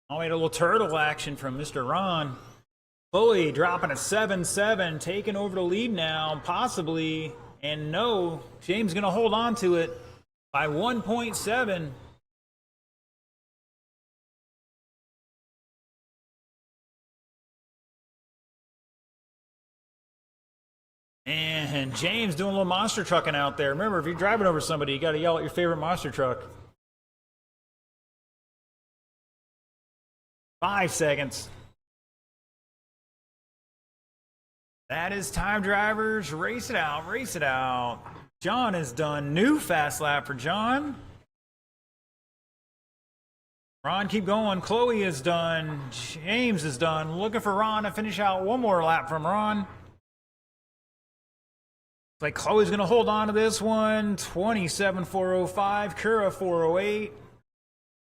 Oh, we had a little turtle action from Mr. Ron. Chloe dropping a 7-7, taking over the lead now, possibly. And no, James going to hold on to it by 1.7. And James doing a little monster trucking out there. Remember, if you're driving over somebody, you got to yell at your favorite monster truck. 5 seconds. That is time, drivers. Race it out, race it out. John is done. New fast lap for John. Ron, keep going. Chloe is done. James is done. Looking for Ron to finish out one more lap from Ron. Like Chloe's going to hold on to this one. 27.405. Kura 408.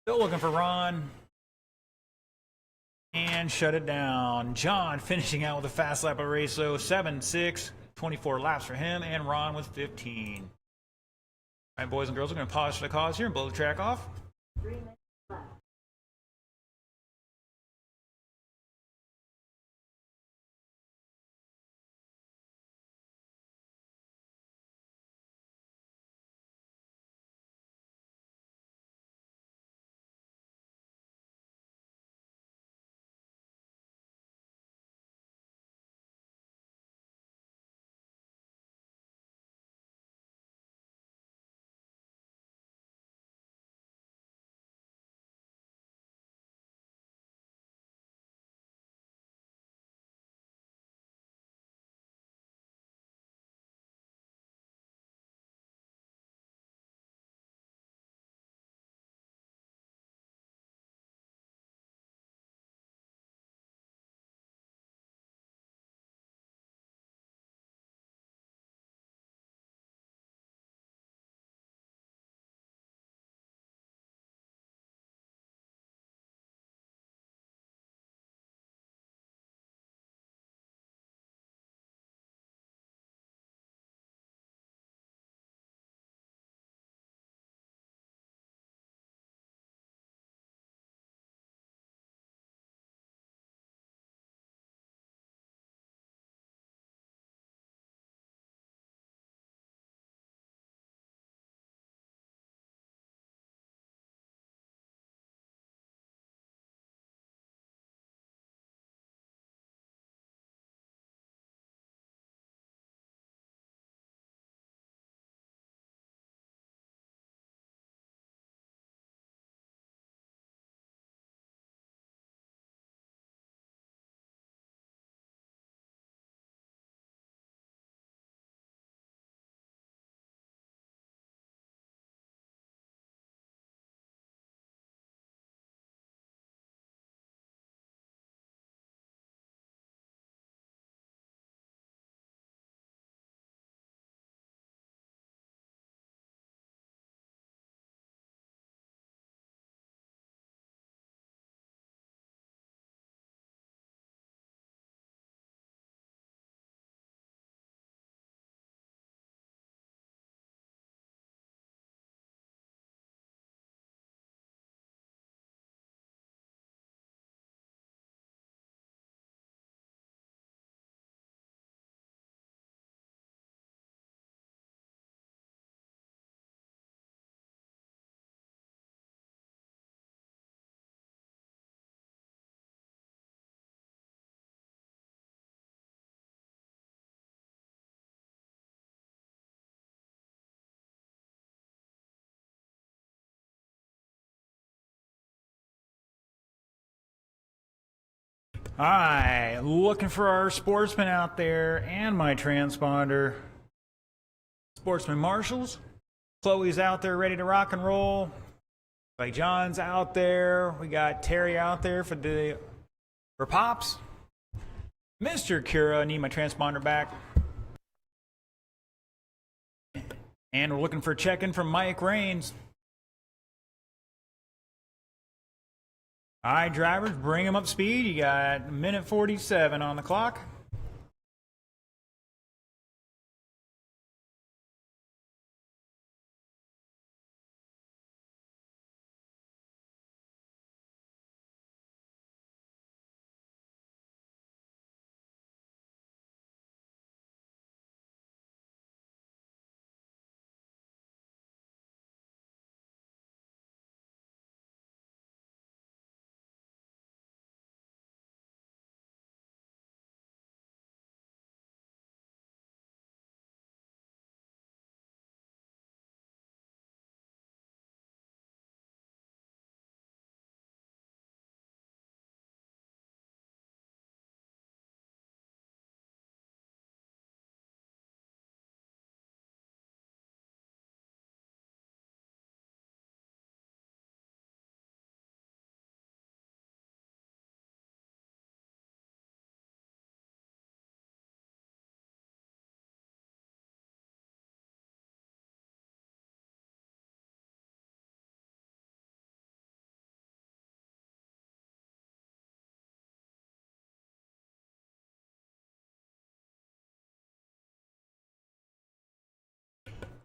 Still looking for Ron. And shut it down. John finishing out with a fast lap of race, so 7-6. 24 laps for him. And Ron with 15. All right, boys and girls, we're going to pause for the cause here and blow the track off. 3 minutes left. All right, looking for our sportsman out there and my transponder. Sportsman Marshalls. Chloe's out there ready to rock and roll. Like John's out there. We got Terry out there for Pops. Mr. Cura, need my transponder back. And we're looking for a check-in from Mike Rains. All right, drivers, bring them up speed. You got a minute 47 on the clock.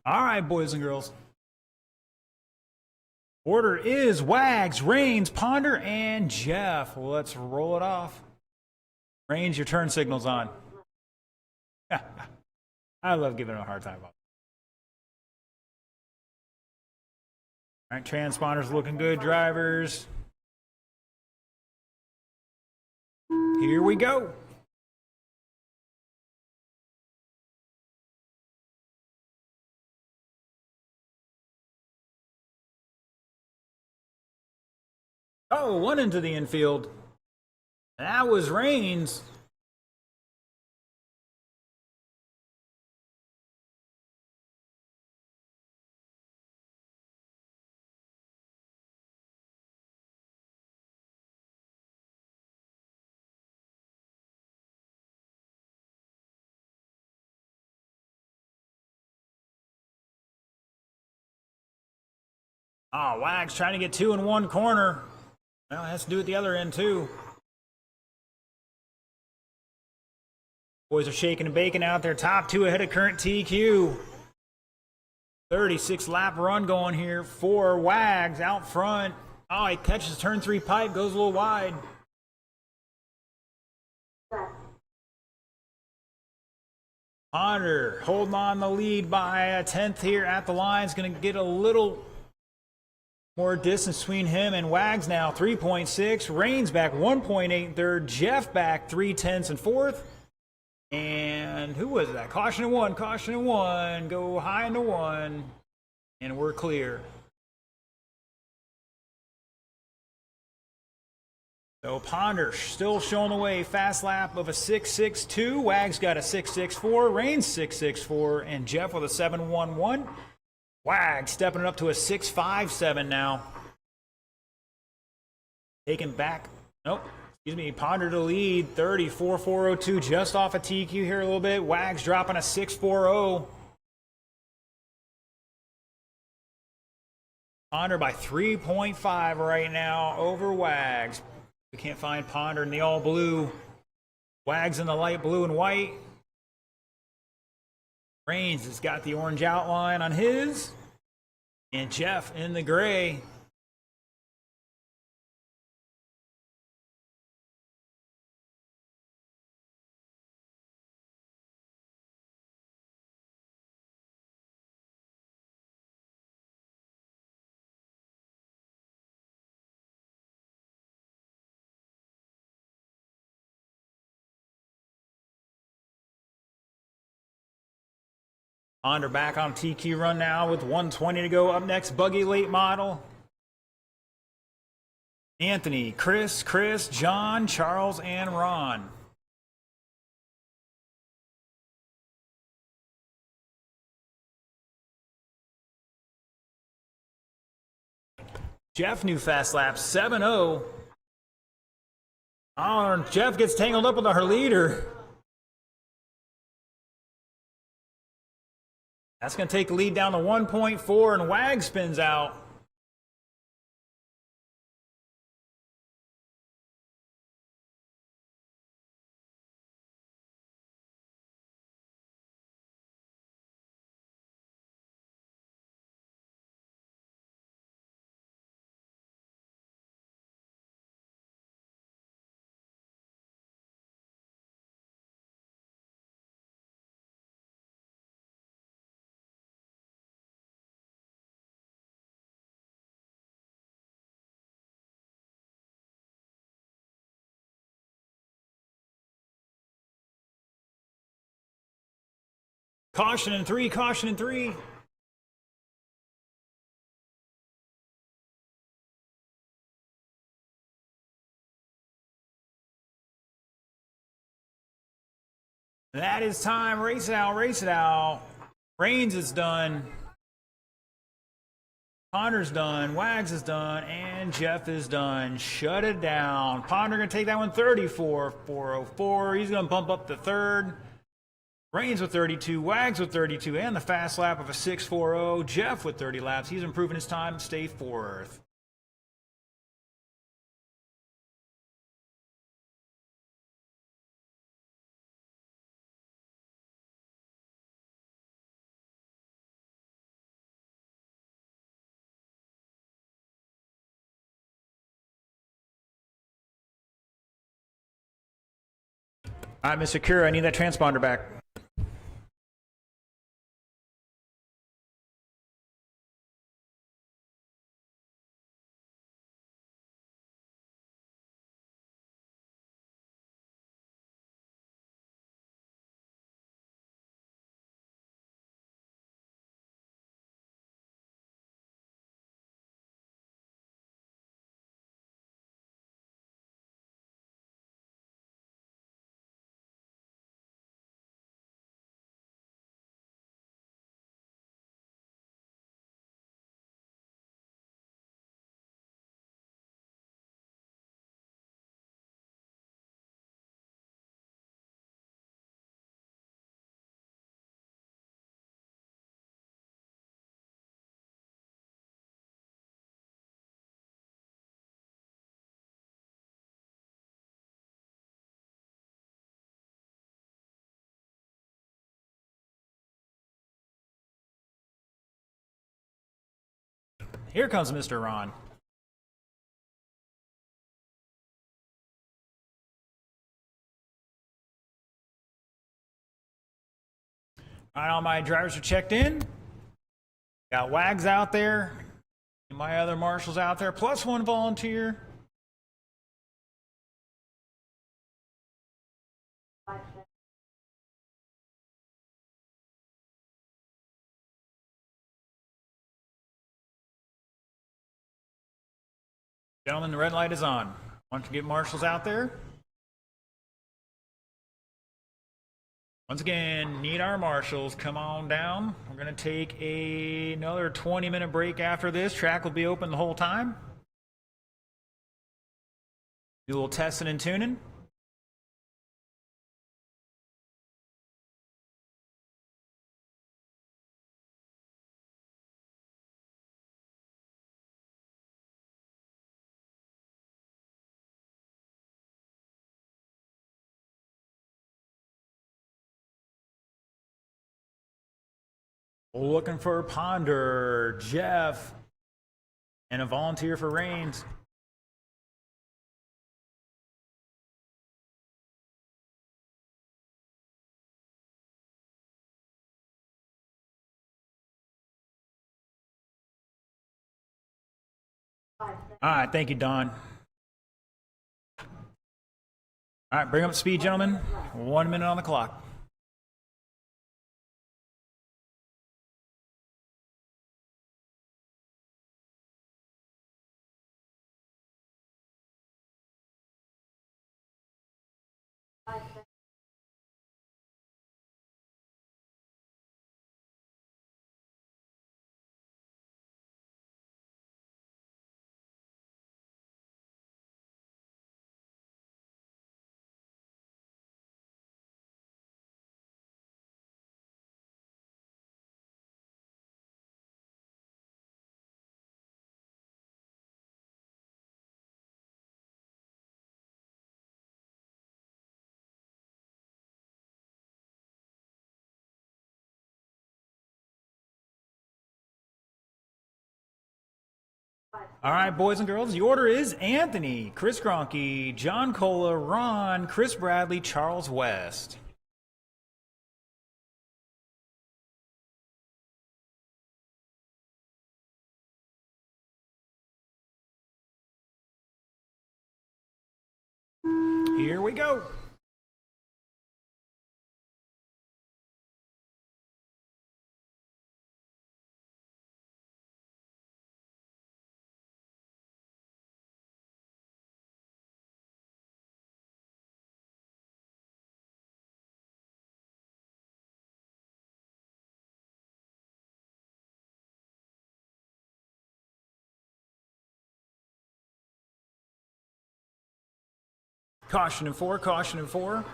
All right, boys and girls. Order is Wags, Rains, Ponder, and Jeff. Let's roll it off. Rains, your turn signal's on. I love giving him a hard time. All right, transponder's looking good, drivers. Here we go. Oh, one into the infield. That was Rains. Oh, Wags trying to get two in one corner. Well, it has to do at the other end, too. Boys are shaking and baking out there. Top two ahead of current TQ. 36 lap run going here for Wags out front. Oh, he catches turn three pipe, goes a little wide. Left. Ponder holding on the lead by a tenth here at the line. Is going to get a little more distance between him and Wags now. 3.6. Rains back 1.8 third. Jeff back 3/10 and fourth. And who was that? Caution in one, caution in one. Go high into one. And we're clear. So Ponder still showing the way. Fast lap of a 6.62. Wags got a 6.64. Rains 6.64. And Jeff with a 7.11. Wags stepping it up to a 6.57 now. Taking back. Nope. Excuse me. Ponder to lead. 34.402. Just off a TQ here a little bit. Wags dropping a 6.40. Ponder by 3.5 right now over Wags. We can't find Ponder in the all blue. Wags in the light blue and white. Rains has got the orange outline on his. And Jeff in the gray. Ponder back on TQ run now with 120 to go. Up next, Buggy Late Model. Anthony, Chris, John, Charles, and Ron. Jeff, new fast lap, 7-0. Oh, Jeff gets tangled up with our leader. That's going to take the lead down to 1.4, and Wag spins out. Caution in three, caution in three. That is time. Race it out, race it out. Reigns is done. Ponder's done. Wags is done. And Jeff is done. Shut it down. Ponder going to take that one 34.404. He's going to bump up to third. Reigns with 32. Wags with 32. And the fast lap of a 6.40. Jeff with 30 laps. He's improving his time to stay fourth. All right, Mr. Cura, I need that transponder back. Here comes Mr. Ron. All right, all my drivers are checked in. Got Wags out there. And my other marshals out there, plus one volunteer. Gentlemen, the red light is on. Why don't you get marshals out there? Once again, need our marshals. Come on down. We're going to take another 20-minute break after this. Track will be open the whole time. Do a little testing and tuning. Looking for Ponder, Jeff, and a volunteer for Reigns. All right, thank you, Don. All right, bring up speed, gentlemen. 1 minute on the clock. All right, boys and girls, the order is Anthony, Chris Gronke, John Cola, Ron, Chris Bradley, Charles West. Here we go. Caution in four, caution in four.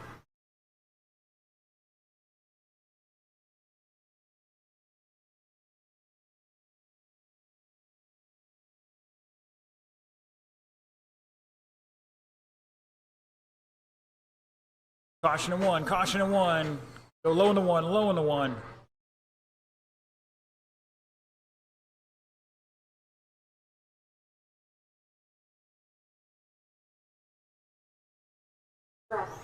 Caution in one, caution in one. Go low in the one, low in the one. Left.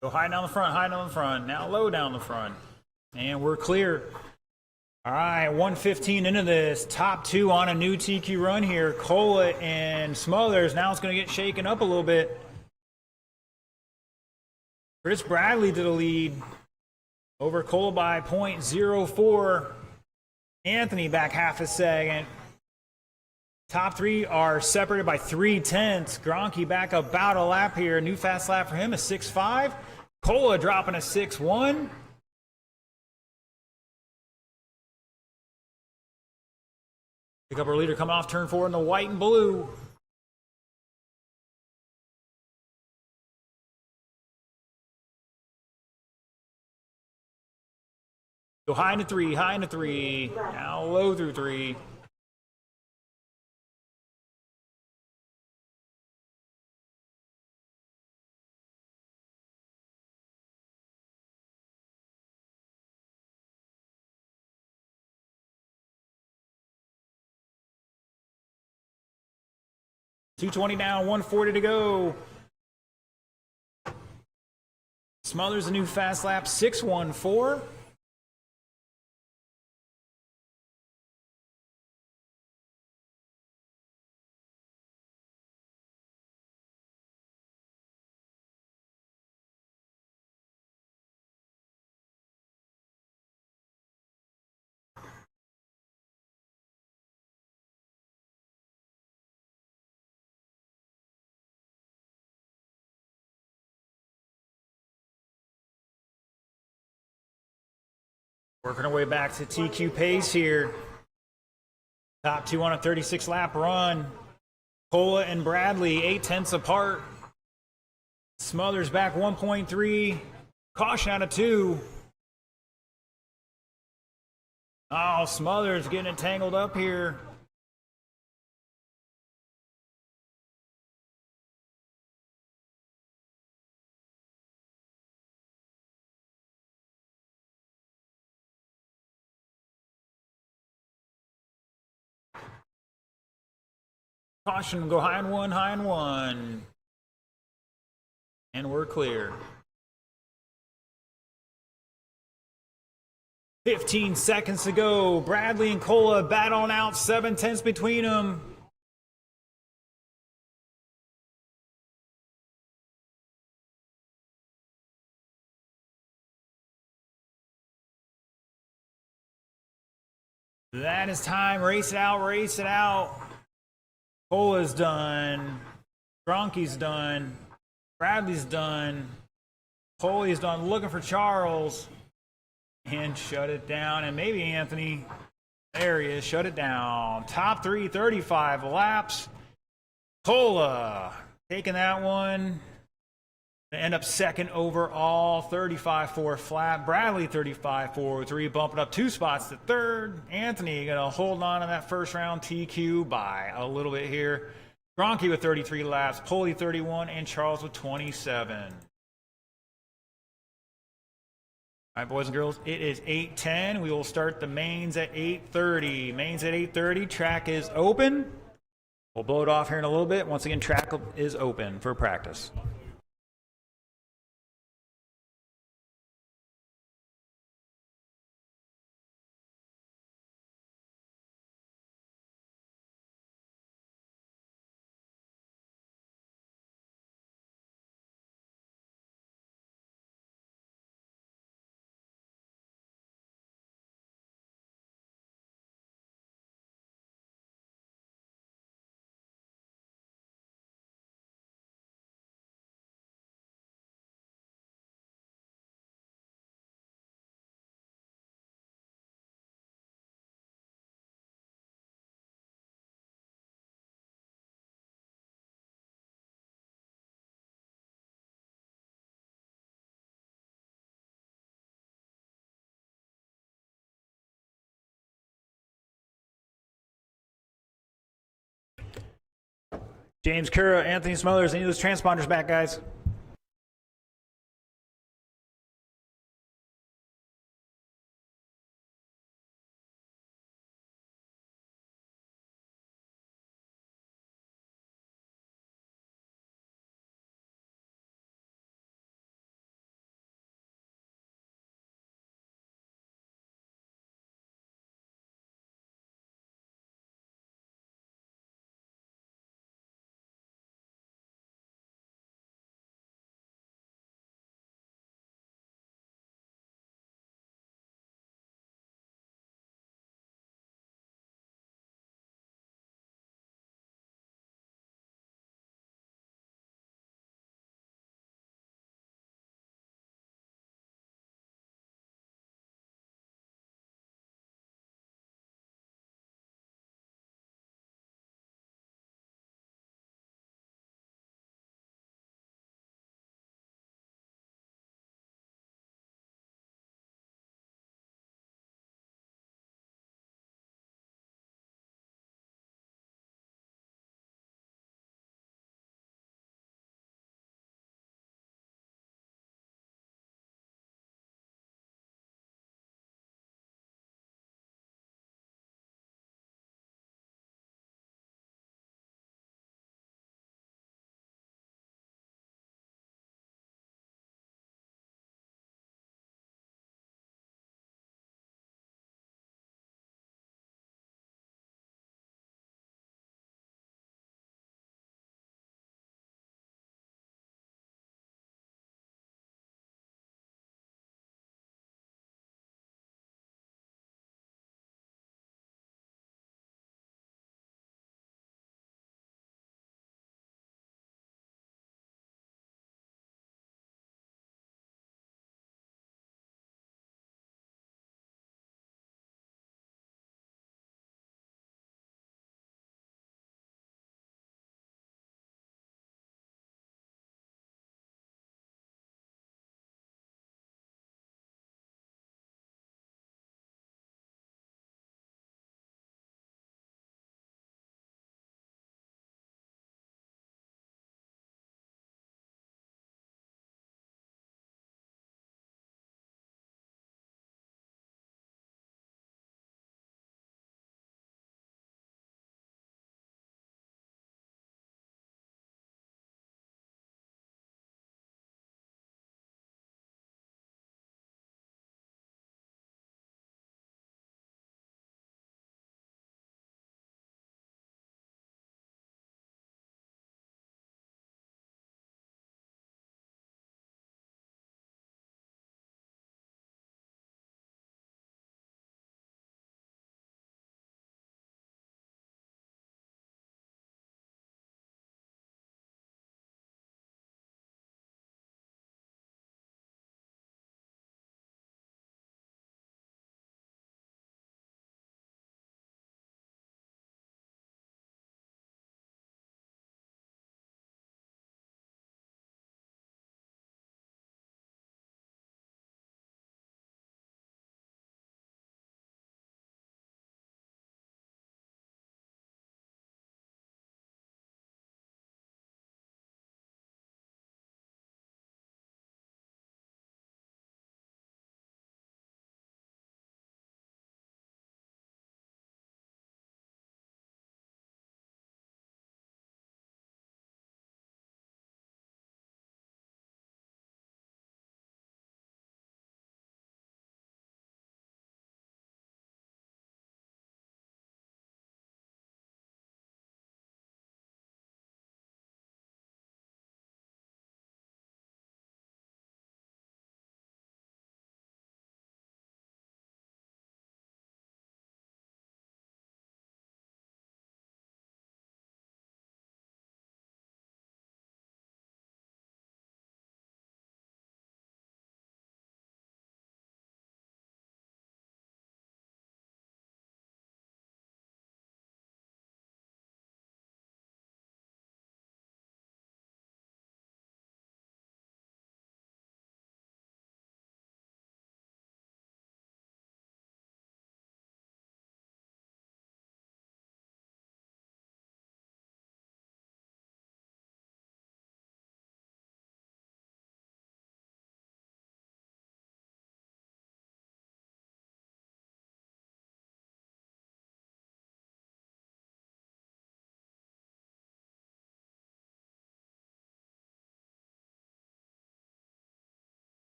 Go high down the front, high down the front. Now low down the front. And we're clear. All right, 1:15 into this. Top two on a new TQ run here. Cola and Smothers. Now it's going to get shaken up a little bit. Chris Bradley to the lead over Cola by 0.04. Anthony back half a second. Top three are separated by 0.3. Gronke back about a lap here. New fast lap for him, a 6.5. Cola dropping a 6.1. Pick up our leader coming off turn 4 in the white and blue. Go high into 3, high into 3. Now low through 3. $220 down, 140 to go. Smothers a new fast lap, 6.14. Working our way back to TQ pace here. Top two on a 36 lap run. Cola and Bradley 0.8 apart. Smothers back 1.3. Caution out of 2. Oh, Smothers getting it tangled up here. Caution, go high and 1, high and 1. And we're clear. 15 seconds to go. Bradley and Cola battling out, 0.7 between them. That is time. Race it out, race it out. Cola's done. Gronke's done. Bradley's done. Coley's done. Looking for Charles. And shut it down. And maybe Anthony. There he is. Shut it down. Top three, 35 laps. Cola taking that one. End up second overall, 35.4 flat. Bradley 35.43, bumping up 2 spots to third. Anthony gonna hold on to that first round TQ by a little bit here. Gronke with 33 laps, Poley 31, and Charles with 27. All right, boys and girls, it is 8:10. We will start the mains at 8:30. Mains at 8:30. Track is open. We'll blow it off here in a little bit. Once again, track is open for practice. James Cura, Anthony Smothers, any of those transponders back, guys?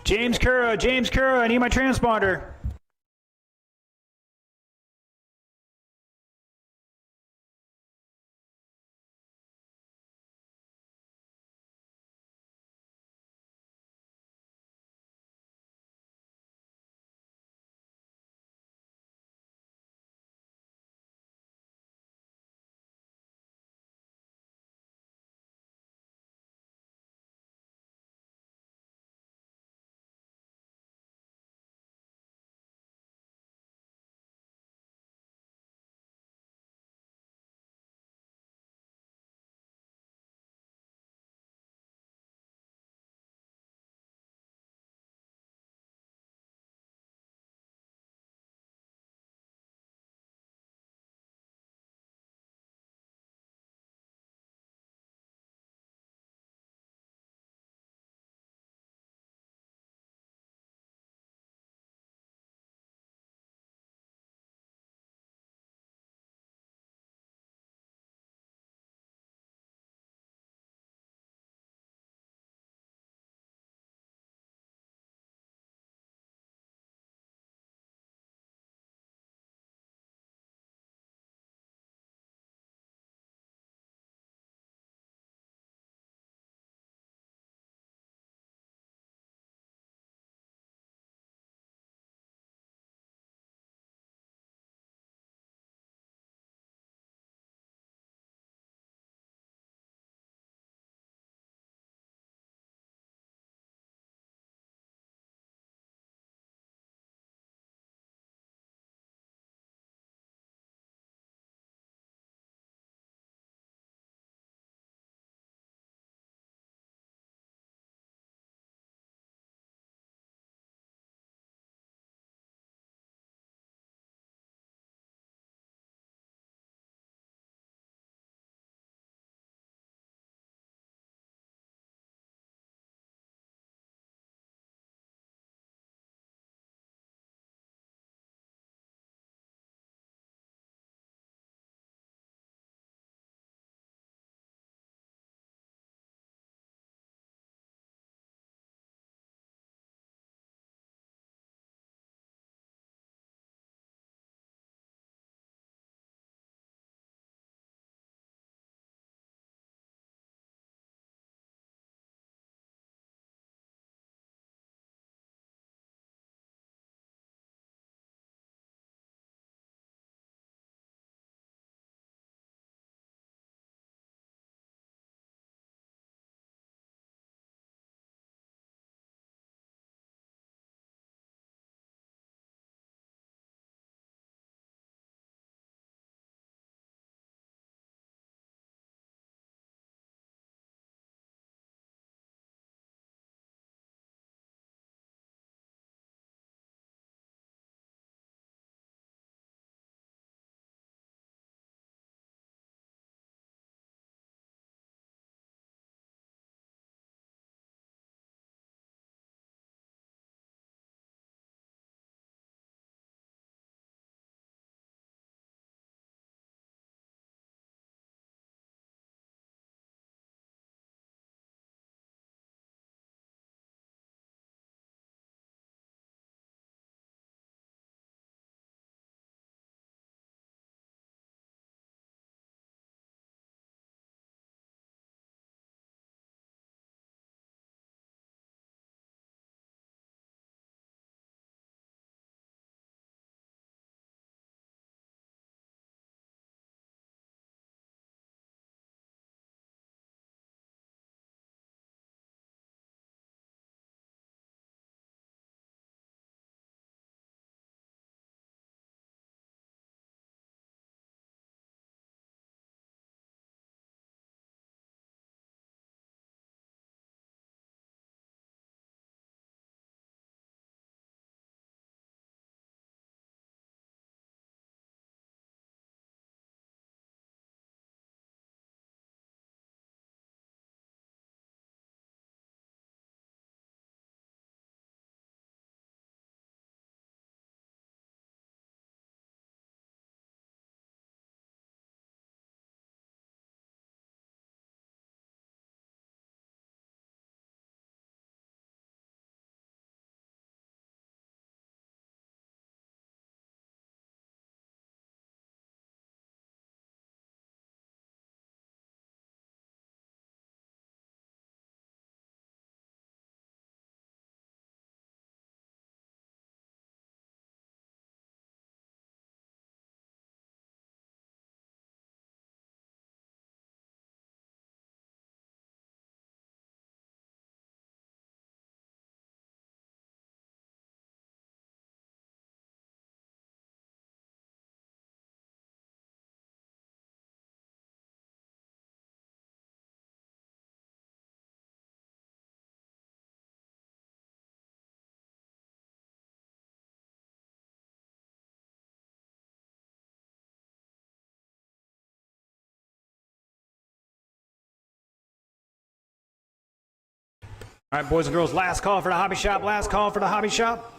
James Curra, I need my transponder. All right, boys and girls, last call for the hobby shop. Last call for the hobby shop.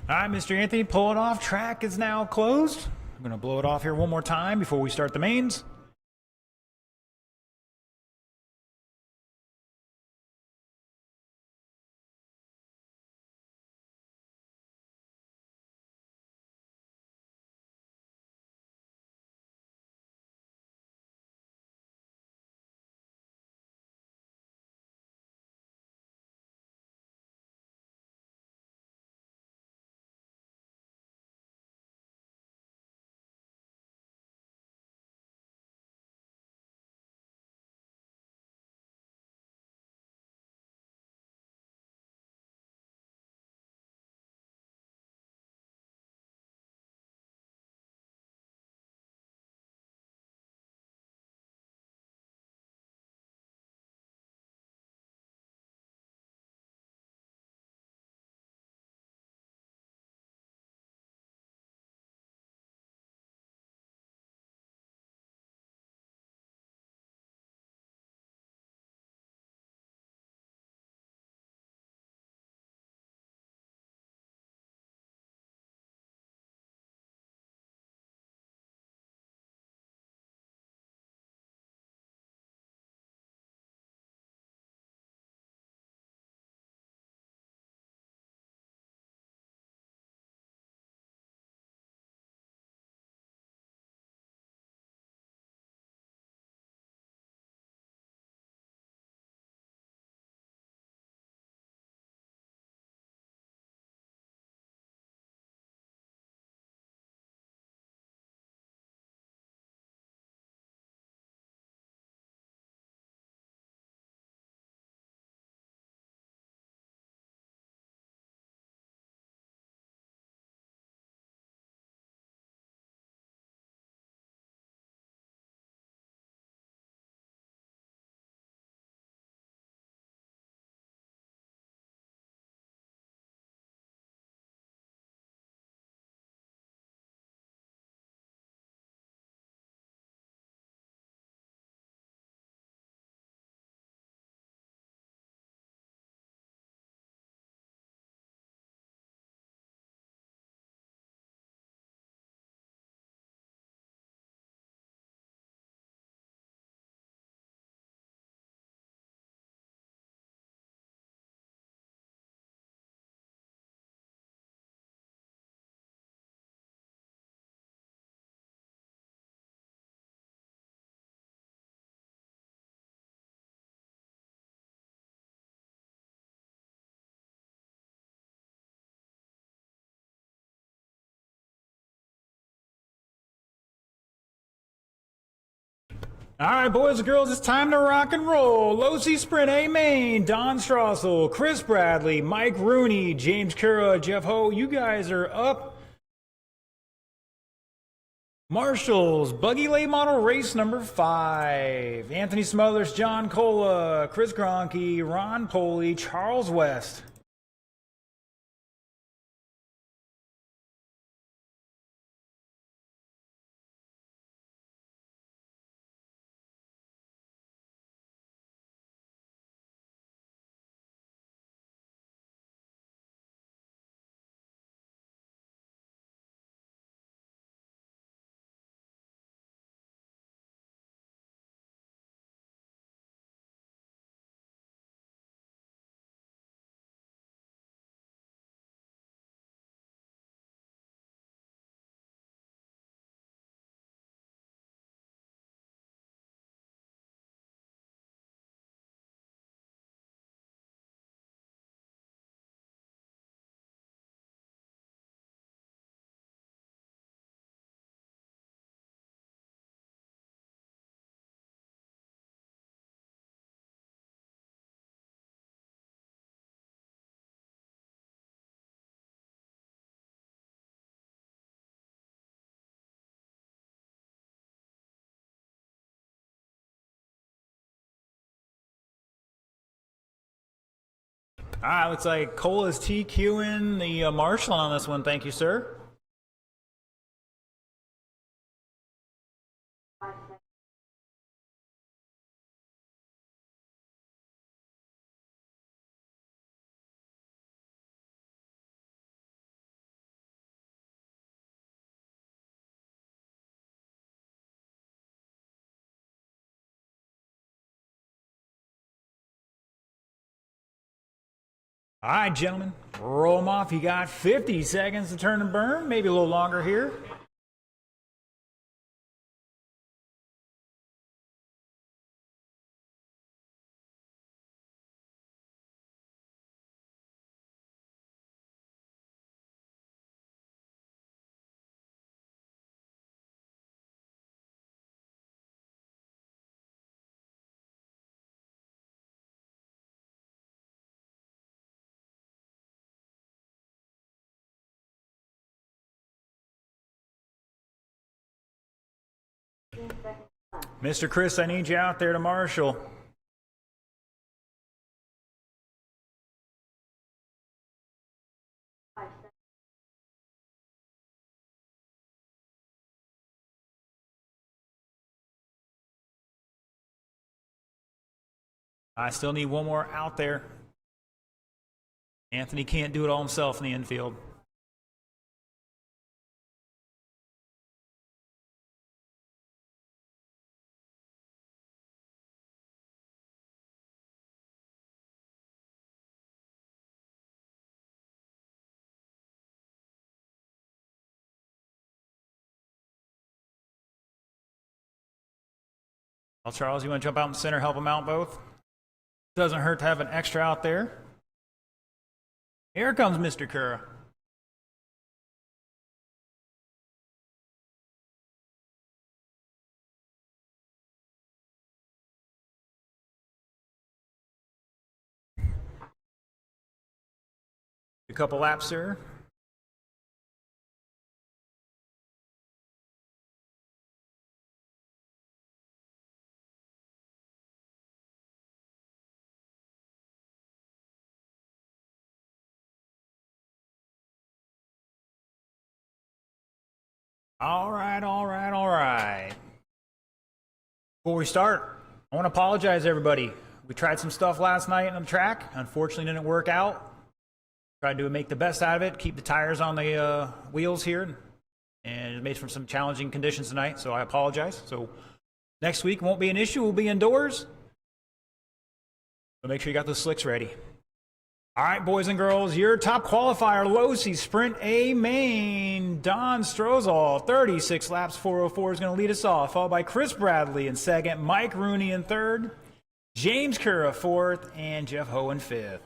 All right, Mr. Anthony, pull it off. Track is now closed. I'm going to blow it off here one more time before we start the mains. All right, boys and girls, it's time to rock and roll. Losi Sprint A Main, Don Strassel, Chris Bradley, Mike Rooney, James Cura, Jeff Ho, you guys are up. Marshalls, Buggy Late Model Race number 5. Anthony Smothers, John Cola, Chris Gronke, Ron Poley, Charles West. All right, looks like Cola's TQing the Marshall on this one. Thank you, sir. All right, gentlemen, roll them off. You got 50 seconds to turn and burn, maybe a little longer here. Mr. Chris, I need you out there to marshal. I still need one more out there. Anthony can't do it all himself in the infield. Well, Charles, you want to jump out in the center, help them out both? Doesn't hurt to have an extra out there. Here comes Mr. Cura. A couple laps, sir. All right, all right, all right. Before we start, I want to apologize, everybody. We tried some stuff last night on the track. Unfortunately, didn't work out. Tried to make the best out of it, keep the tires on the wheels here, and it made for some challenging conditions tonight, so I apologize. So next week won't be an issue. We'll be indoors. So make sure you got those slicks ready. All right, boys and girls, your top qualifier, Losi Sprint A main. Don Strozal, 36 laps, 404 is going to lead us off, followed by Chris Bradley in second, Mike Rooney in third, James Cura fourth, and Jeff Ho in fifth.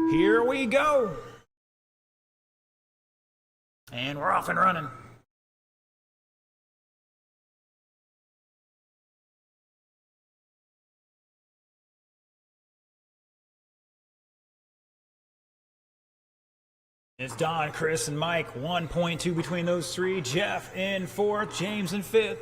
Here we go. And we're off and running. It's Don, Chris, and Mike. 1.2 between those three. Jeff in fourth, James in fifth.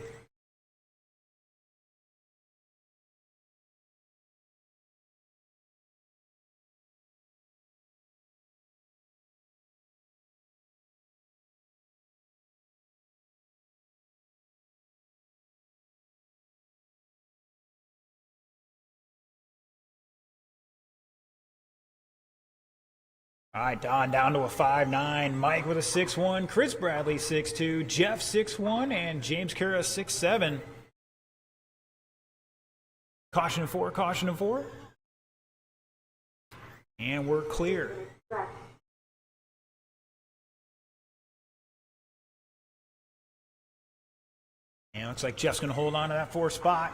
All right, Don down to a 5.9, Mike with a 6.1, Chris Bradley 6.2, Jeff 6.1, and James Cura 6.7. Caution in four, caution in four. And we're clear. And looks like Jeff's going to hold on to that fourth spot.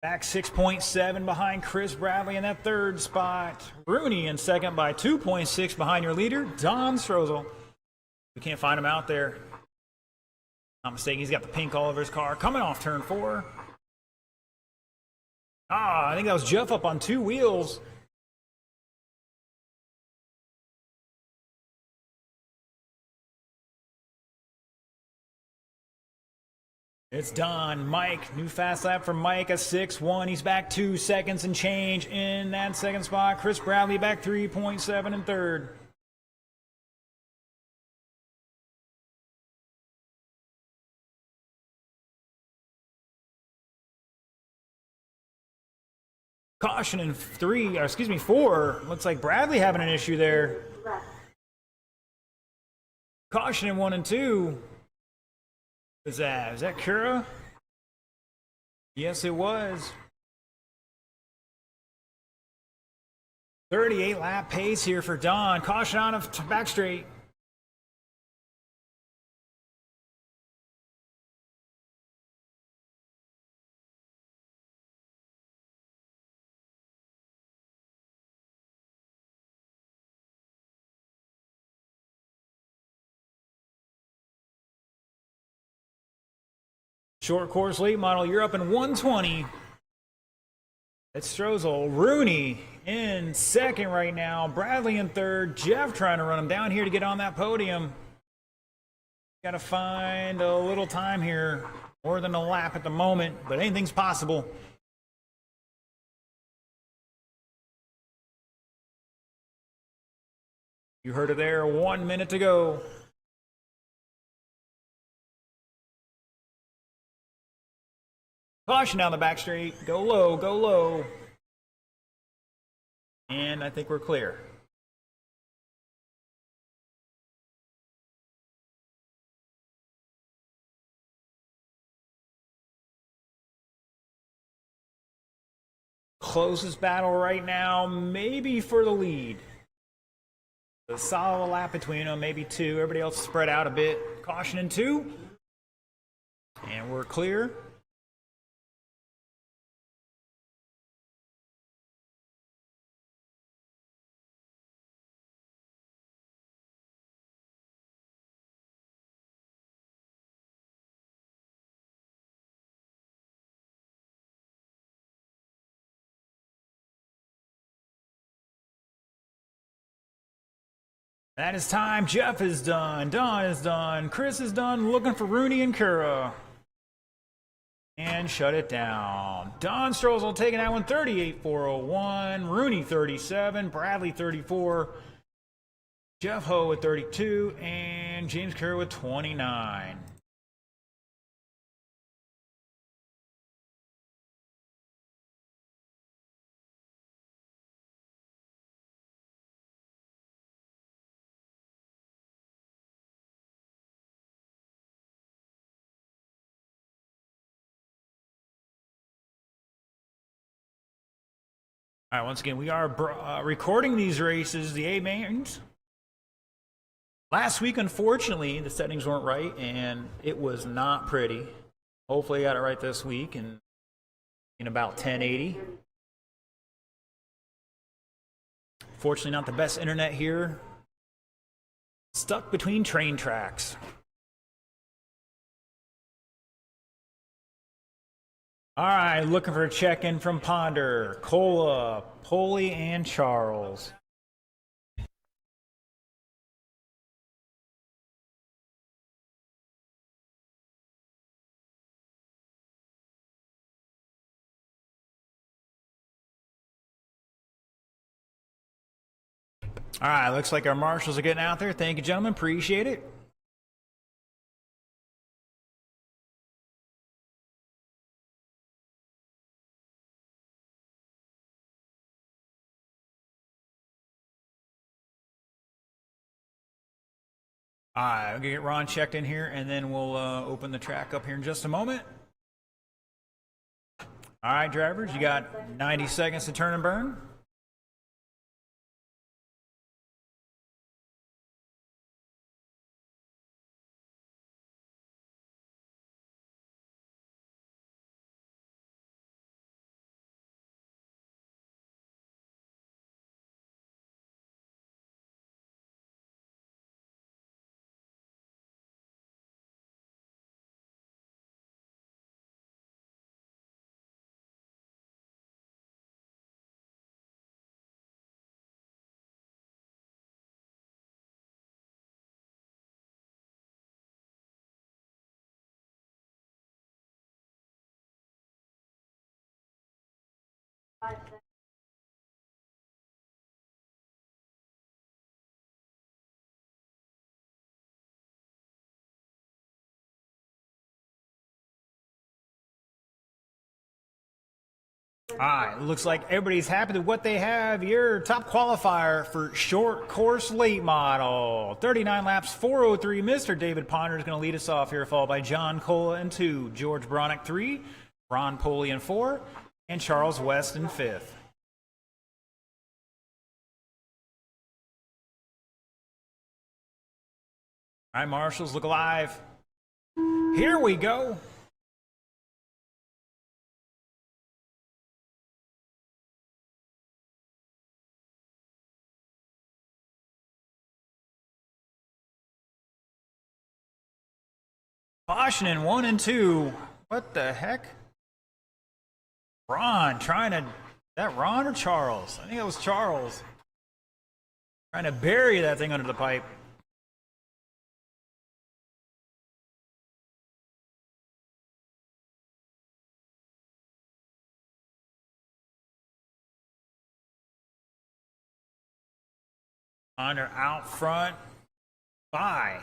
Back 6.7 behind Chris Bradley in that third spot. Rooney in second by 2.6 behind your leader, Don Strozal. We can't find him out there. Not mistaken, he's got the pink all over his car. Coming off turn 4. I think that was Jeff up on two wheels. It's Don. Mike, new fast lap for Mike, a 6.1. He's back 2 seconds and change in that second spot. Chris Bradley back 3.7 in third. Caution in 4. Looks like Bradley having an issue there. Caution in 1 and 2. Was that Kura? Yes, it was. 38 lap pace here for Don. Caution on of back straight. Short course late model, you're up in 120. It's Strozel. Rooney in second right now. Bradley in third. Jeff trying to run him down here to get on that podium. Got to find a little time here. More than a lap at the moment, but anything's possible. You heard it there. 1 minute to go. Caution down the back straight. Go low, go low. And I think we're clear. Closest battle right now, maybe for the lead. A solid lap between them, maybe two. Everybody else spread out a bit. Caution in two. And we're clear. That is time. Jeff is done. Don is done. Chris is done. Looking for Rooney and Kura. And shut it down. Don Strozel taking that one 38.401. Rooney 37. Bradley 34. Jeff Ho with 32. And James Kura with 29. All right, once again, we are recording these races, the A mains. Last week, unfortunately, the settings weren't right, and it was not pretty. Hopefully, I got it right this week, and in about 1080. Fortunately, not the best internet here. Stuck between train tracks. All right, looking for a check-in from Ponder, Cola, Polly, and Charles. All right, looks like our marshals are getting out there. Thank you, gentlemen. Appreciate it. All right, I'm gonna get Ron checked in here, and then we'll open the track up here in just a moment. All right, drivers, you got 90 seconds to turn and burn. All right, looks like everybody's happy with what they have. Your top qualifier for short course late model. 39 laps, 4:03. Mr. David Ponder is going to lead us off here, followed by John Cola in 2, George Bronick 3, Ron Poley in 4, and Charles West in 5th. All right, marshals, look alive. Here we go. Caution in 1 and 2. What the heck? Ron trying to... Is that Ron or Charles? I think it was Charles. Trying to bury that thing under the pipe. Ponder out front by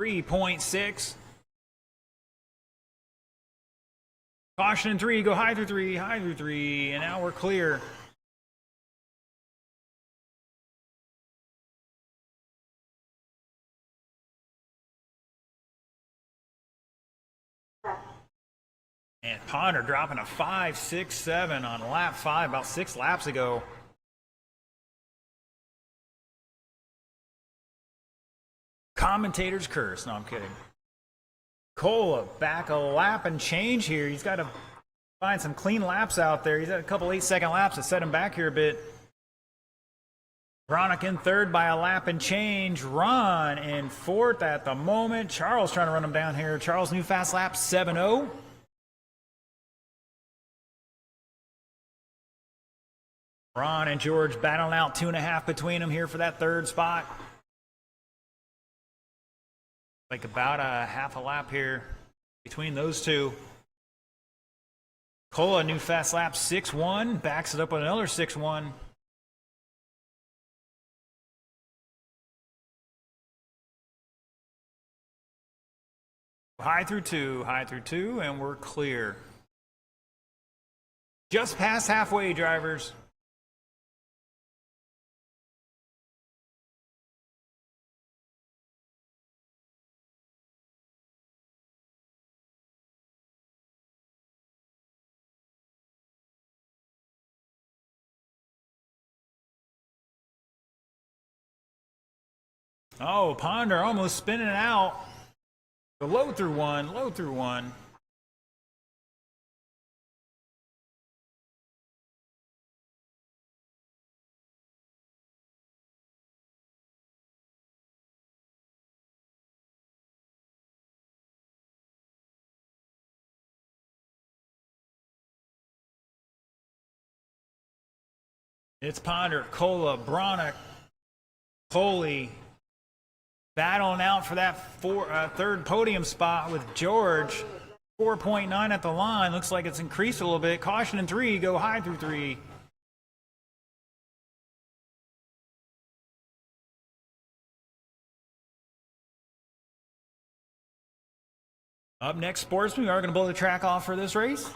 3.6. Caution in 3, go high through 3, and now we're clear. And Ponder dropping a 5.67 on lap 5 about 6 laps ago. Commentator's curse. No, I'm kidding. Cola back a lap and change here. He's got to find some clean laps out there. He's had a couple 8-second laps to set him back here a bit. Bronick in 3rd by a lap and change. Ron in 4th at the moment. Charles trying to run him down here. Charles, new fast lap, 7:0. Ron and George battling out 2.5 between them here for that 3rd spot. Like about a half a lap here between those two. Cola, new fast lap, 6:1. Backs it up with another 6:1. High through two, and we're clear. Just past halfway, drivers. Oh, Ponder almost spinning out. The low through one. It's Ponder, Cola, Bronick, Poley, battling out for that 3rd podium spot with George. 4.9 at the line. Looks like it's increased a little bit. Caution in 3, go high through 3. Up next, sportsmen, we are going to blow the track off for this race.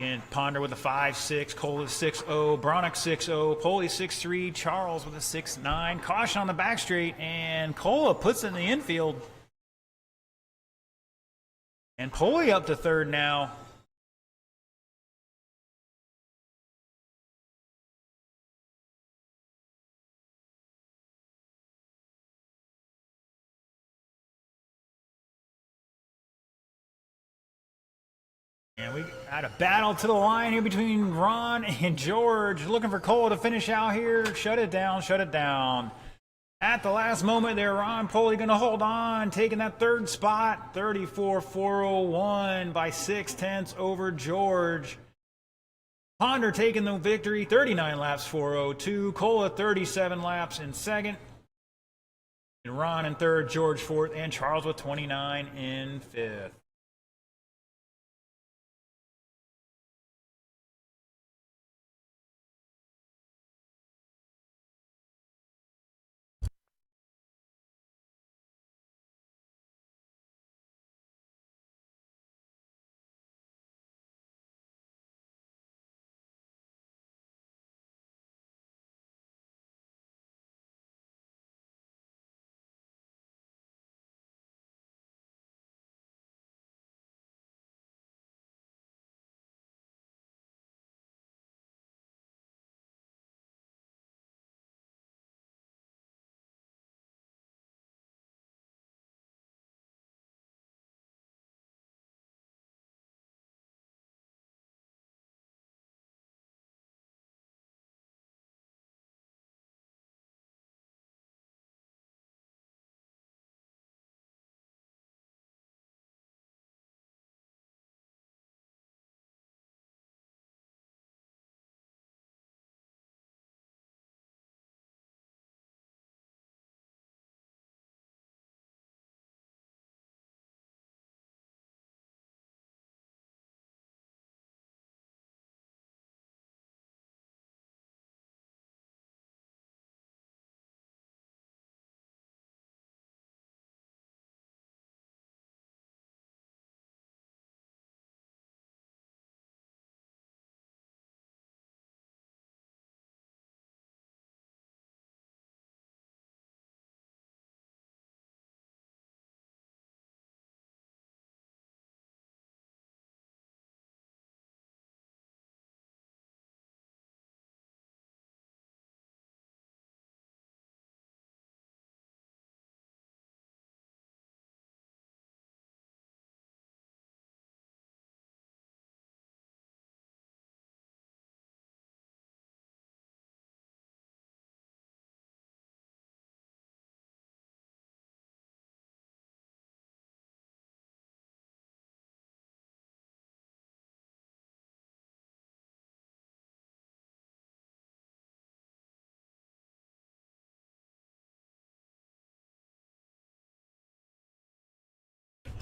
And Ponder with a 5.6, Cole 6.0, Bronick 6.0, Poley 6.3, Charles with a 6.9. Caution on the back straight, and Cola puts it in the infield. And Poley up to 3rd now. And we got a battle to the line here between Ron and George. Looking for Cole to finish out here. Shut it down. At the last moment there, Ron Poley going to hold on, taking that 3rd spot. 34.401 by 0.6 over George. Ponder taking the victory. 39 laps, 4:02. Cola 37 laps in 2nd. And Ron in 3rd, George 4th, and Charles with 29 in 5th.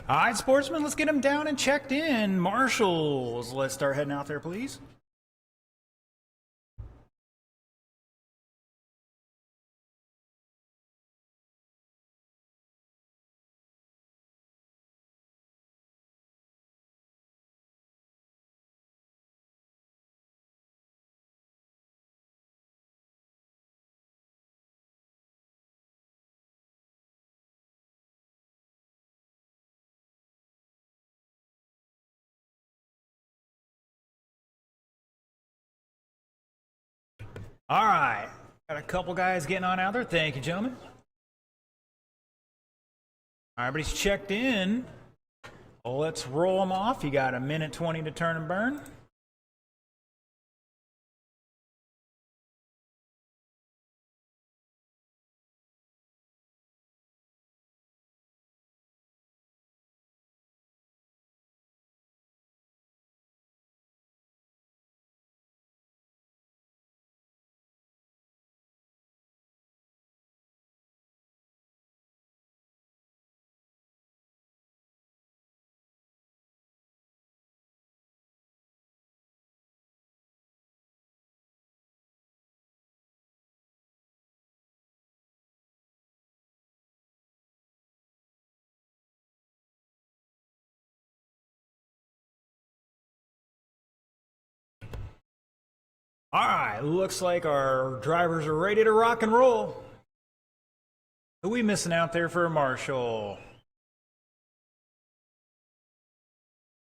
All right, sportsmen, let's get them down and checked in. Marshals, let's start heading out there, please. All right, got a couple guys getting on out there. Thank you, gentlemen. All right, everybody's checked in. Well, let's roll them off. You got a minute 20 to turn and burn. All right, looks like our drivers are ready to rock and roll. Who we missing out there for a marshal?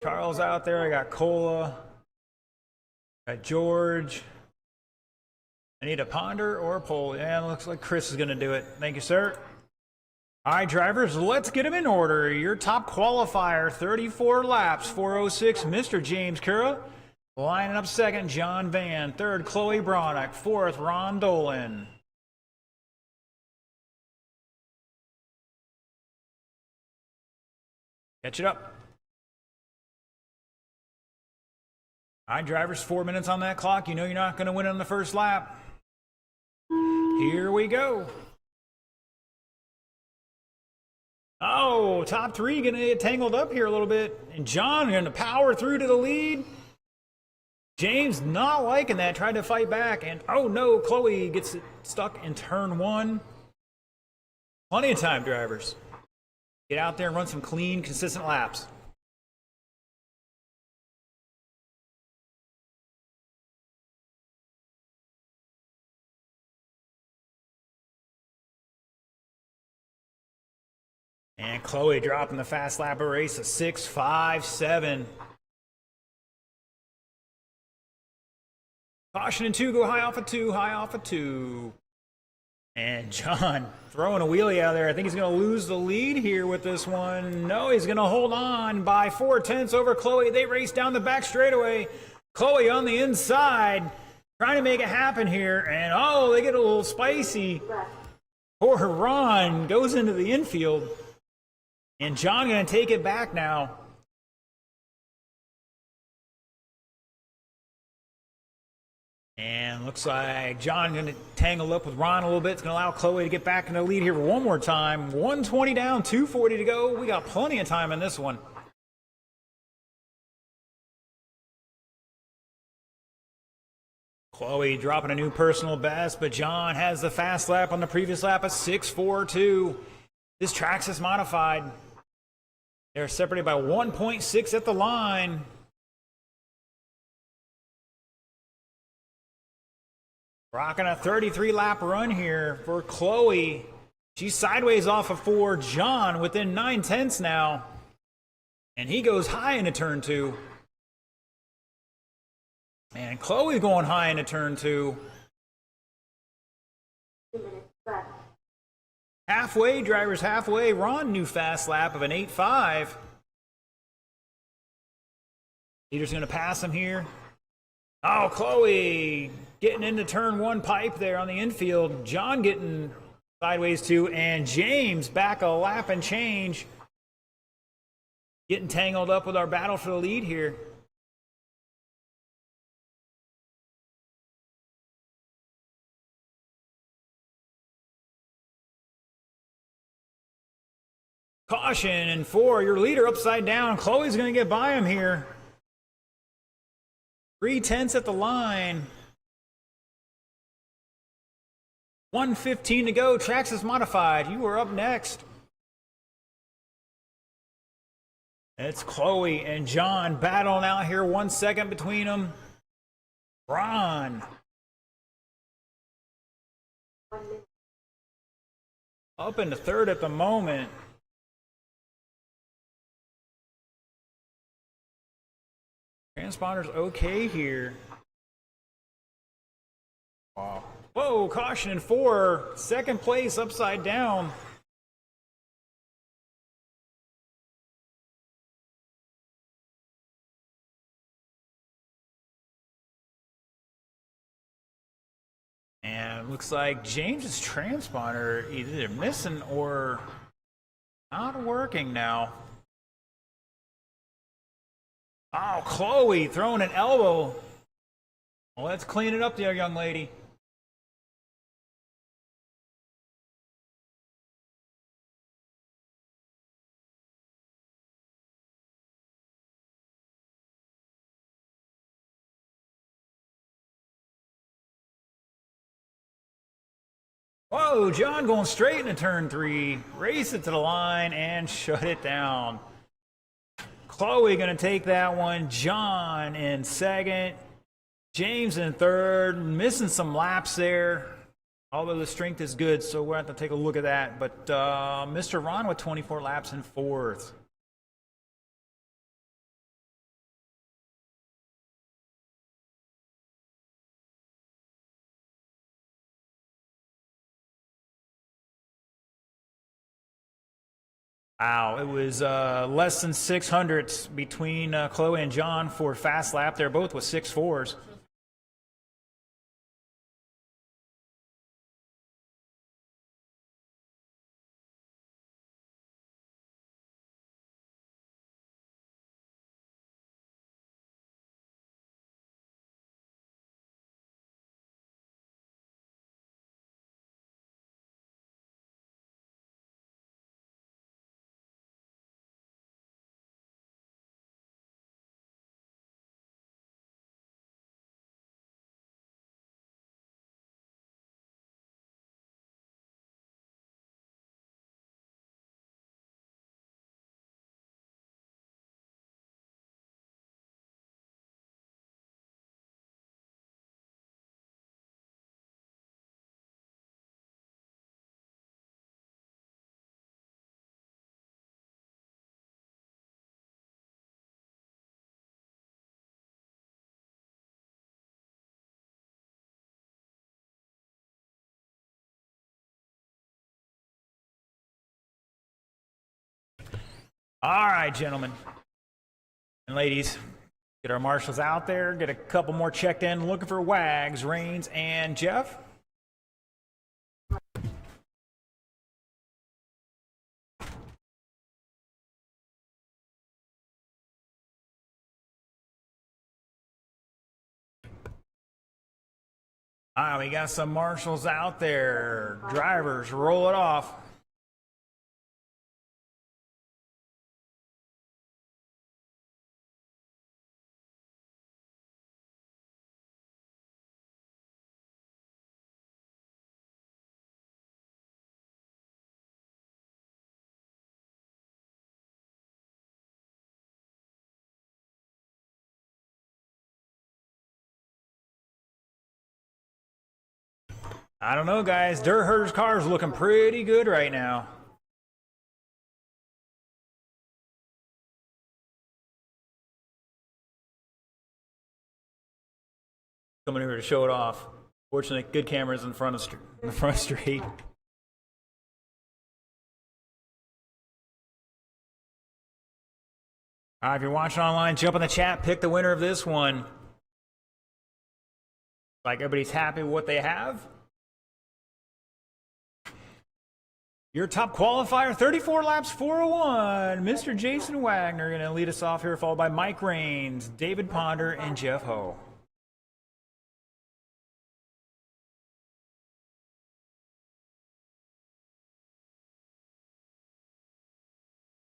Charles out there. I got Cola. Got George. I need a ponder or a pole. Yeah, looks like Chris is going to do it. Thank you, sir. All right, drivers, let's get them in order. Your top qualifier, 34 laps, 406, Mr. James Cura. Lining up second, John Van. Third, Chloe Bronick. Fourth, Ron Dolan. Catch it up. All right, drivers, 4 minutes on that clock. You know you're not going to win on the first lap. Here we go. Oh, top three going to get tangled up here a little bit. And John going to power through to the lead. James not liking that, tried to fight back, and oh no, Chloe gets stuck in turn one. Plenty of time, drivers. Get out there and run some clean, consistent laps. And Chloe dropping the fast lap of race, a 6.57. Caution in two, go high off of two, high off of two. And John throwing a wheelie out there. I think he's going to lose the lead here with this one. No, he's going to hold on by 4/10 over Chloe. They race down the back straightaway. Chloe on the inside, trying to make it happen here. And oh, they get a little spicy. Poor Ron goes into the infield. And John going to take it back now. And looks like John going to tangle up with Ron a little bit. It's going to allow Chloe to get back in the lead here for one more time. 120 down, 240 to go. We got plenty of time in this one. Chloe dropping a new personal best, but John has the fast lap on the previous lap of 6.42. This track's is modified. They're separated by 1.6 at the line. Rocking a 33-lap run here for Chloe. She's sideways off of 4. John within 9/10 now. And he goes high into turn 2. And Chloe going high into turn 2. 2 minutes left. Halfway, drivers halfway. Ron, new fast lap of an 8.5. Leader's going to pass him here. Oh, Chloe getting into turn 1 pipe there on the infield. John getting sideways too. And James back a lap and change. Getting tangled up with our battle for the lead here. Caution in 4. Your leader upside down. Chloe's going to get by him here. 3/10 at the line. 1:15 to go. Tracks is modified. You are up next. It's Chloe and John battling out here. 1 second between them. Ron. 1 minute. Up into third at the moment. Transponder's okay here. Wow. Whoa, caution in 4. Second place upside down. And looks like James's transponder either missing or not working now. Oh, Chloe throwing an elbow. Well, let's clean it up there, young lady. Whoa, John going straight into turn 3. Race it to the line and shut it down. Chloe going to take that one. John in second. James in third. Missing some laps there. Although the strength is good, so we'll have to take a look at that. But Mr. Ron with 24 laps in fourth. Wow, it was less than 600 between Chloe and John for fast lap. They're both with 6.4s. All right, gentlemen and ladies, get our marshals out there, get a couple more checked in, looking for Wags, Rains, and Jeff. All right, we got some marshals out there. Drivers, roll it off. I don't know, guys. Dirt Herder's car is looking pretty good right now. Coming here to show it off. Fortunately, good cameras in front of the front street. All right, if you're watching online, jump in the chat, pick the winner of this one. Like everybody's happy with what they have. Your top qualifier, 34 laps, 401. Mr. Jason Wagner going to lead us off here, followed by Mike Rains, David Ponder, and Jeff Ho.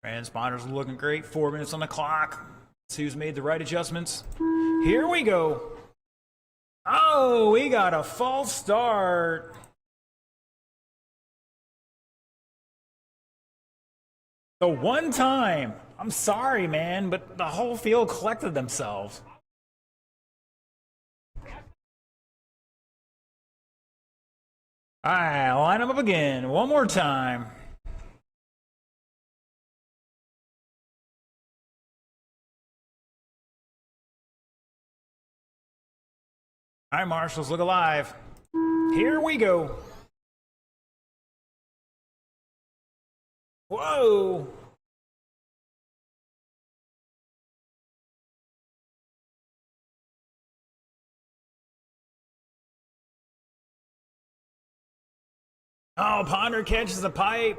Transponders looking great. 4 minutes on the clock. Let's see who's made the right adjustments. Here we go. Oh, we got a false start. The one time. I'm sorry, man, but the whole field collected themselves. All right, line them up again. One more time. All right, Marshals, look alive. Here we go. Whoa. Oh, Ponder catches the pipe.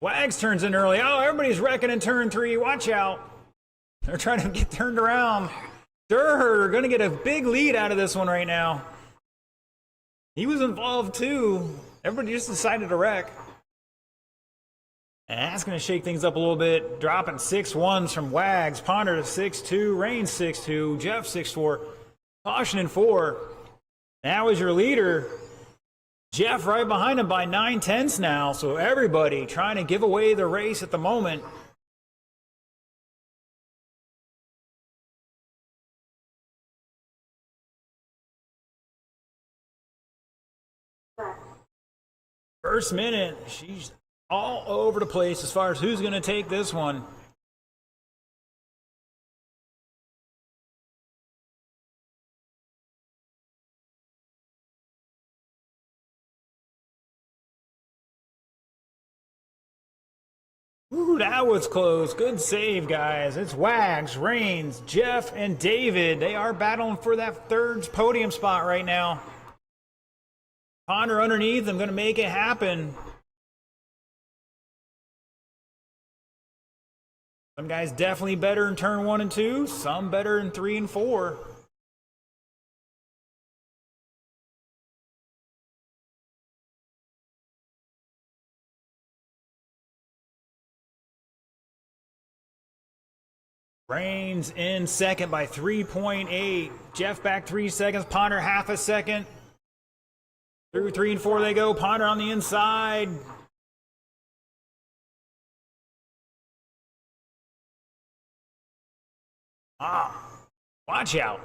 Wags turns in early. Oh, everybody's wrecking in turn 3. Watch out. They're trying to get turned around. Durher going to get a big lead out of this one right now. He was involved too. Everybody just decided to wreck. And that's going to shake things up a little bit. Dropping 6-1s from Wags. Ponder to 6-2. Rain 6-2. Jeff 6-4. Caution in 4. That was your leader. Jeff right behind him by 9/10 now. So everybody trying to give away the race at the moment. First minute, she's all over the place as far as who's going to take this one. Ooh, that was close. Good save, guys. It's Wags, Rains, Jeff, and David. They are battling for that third podium spot right now. Ponder underneath them, going to make it happen. Some guys definitely better in turn 1 and 2. Some better in 3 and 4. Rains in second by 3.8. Jeff back 3 seconds. Ponder half a second. Through 3 and 4 they go. Ponder on the inside. Watch out.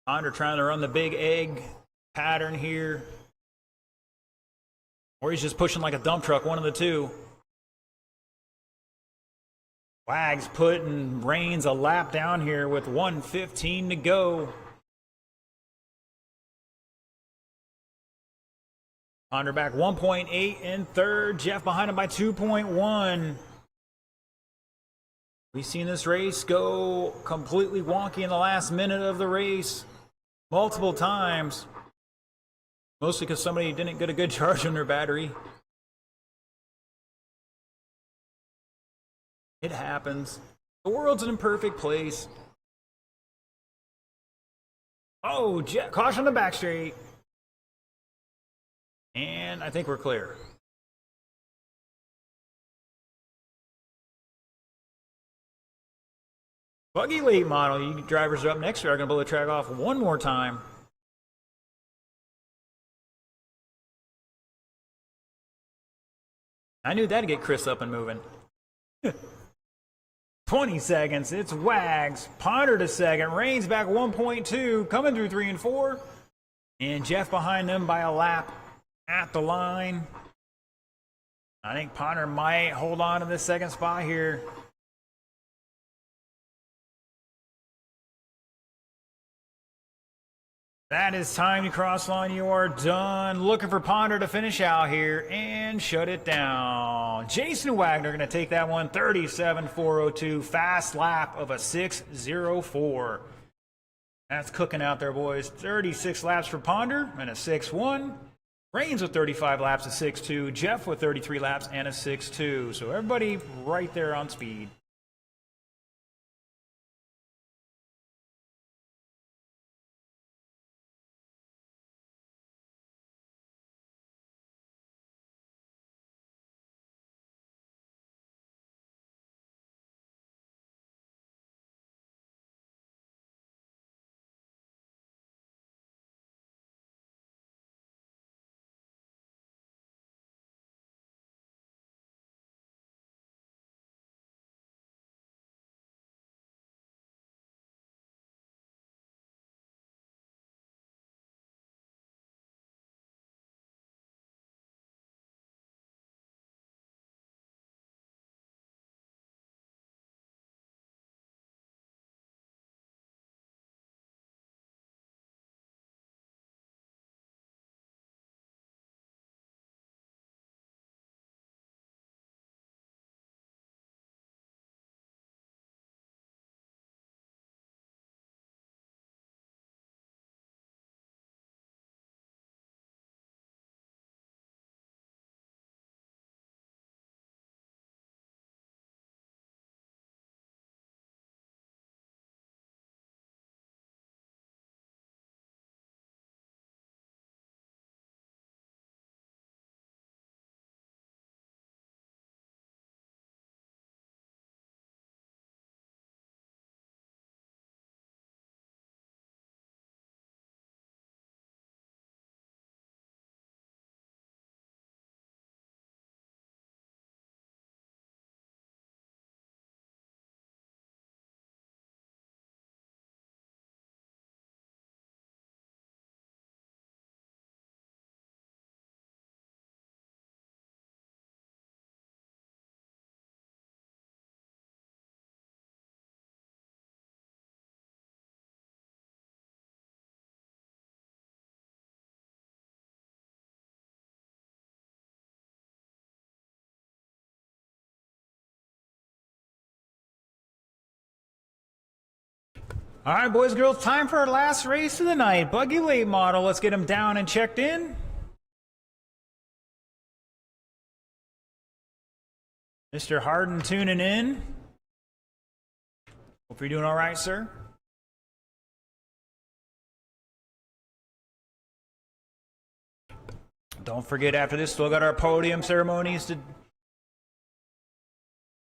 Ponder trying to run the big egg pattern here. Or he's just pushing like a dump truck, one of the two. Wags putting Rains a lap down here with 1:15 to go. Ponder back 1.8 in third. Jeff behind him by 2.1. We've seen this race go completely wonky in the last minute of the race multiple times. Mostly because somebody didn't get a good charge on their battery. It happens. The world's an imperfect place. Oh, caution on the back straight. And I think we're clear. Buggy late model. You drivers are up next year are going to blow the track off one more time. I knew that'd get Chris up and moving. 20 seconds. It's Wags. Ponder to second. Rains back 1.2. Coming through 3 and 4. And Jeff behind them by a lap at the line. I think Ponder might hold on to this second spot here. That is time to cross line. You are done. Looking for Ponder to finish out here and shut it down. Jason Wagner going to take that one. 37.402. Fast lap of a 6.04. That's cooking out there, boys. 36 laps for Ponder and a 6.1. Reigns with 35 laps, a 6.2. Jeff with 33 laps and a 6.2. So everybody right there on speed. All right, boys and girls, time for our last race of the night. Buggy late model. Let's get him down and checked in. Mr. Harden tuning in. Hope you're doing all right, sir. Don't forget, after this, still got our podium ceremonies to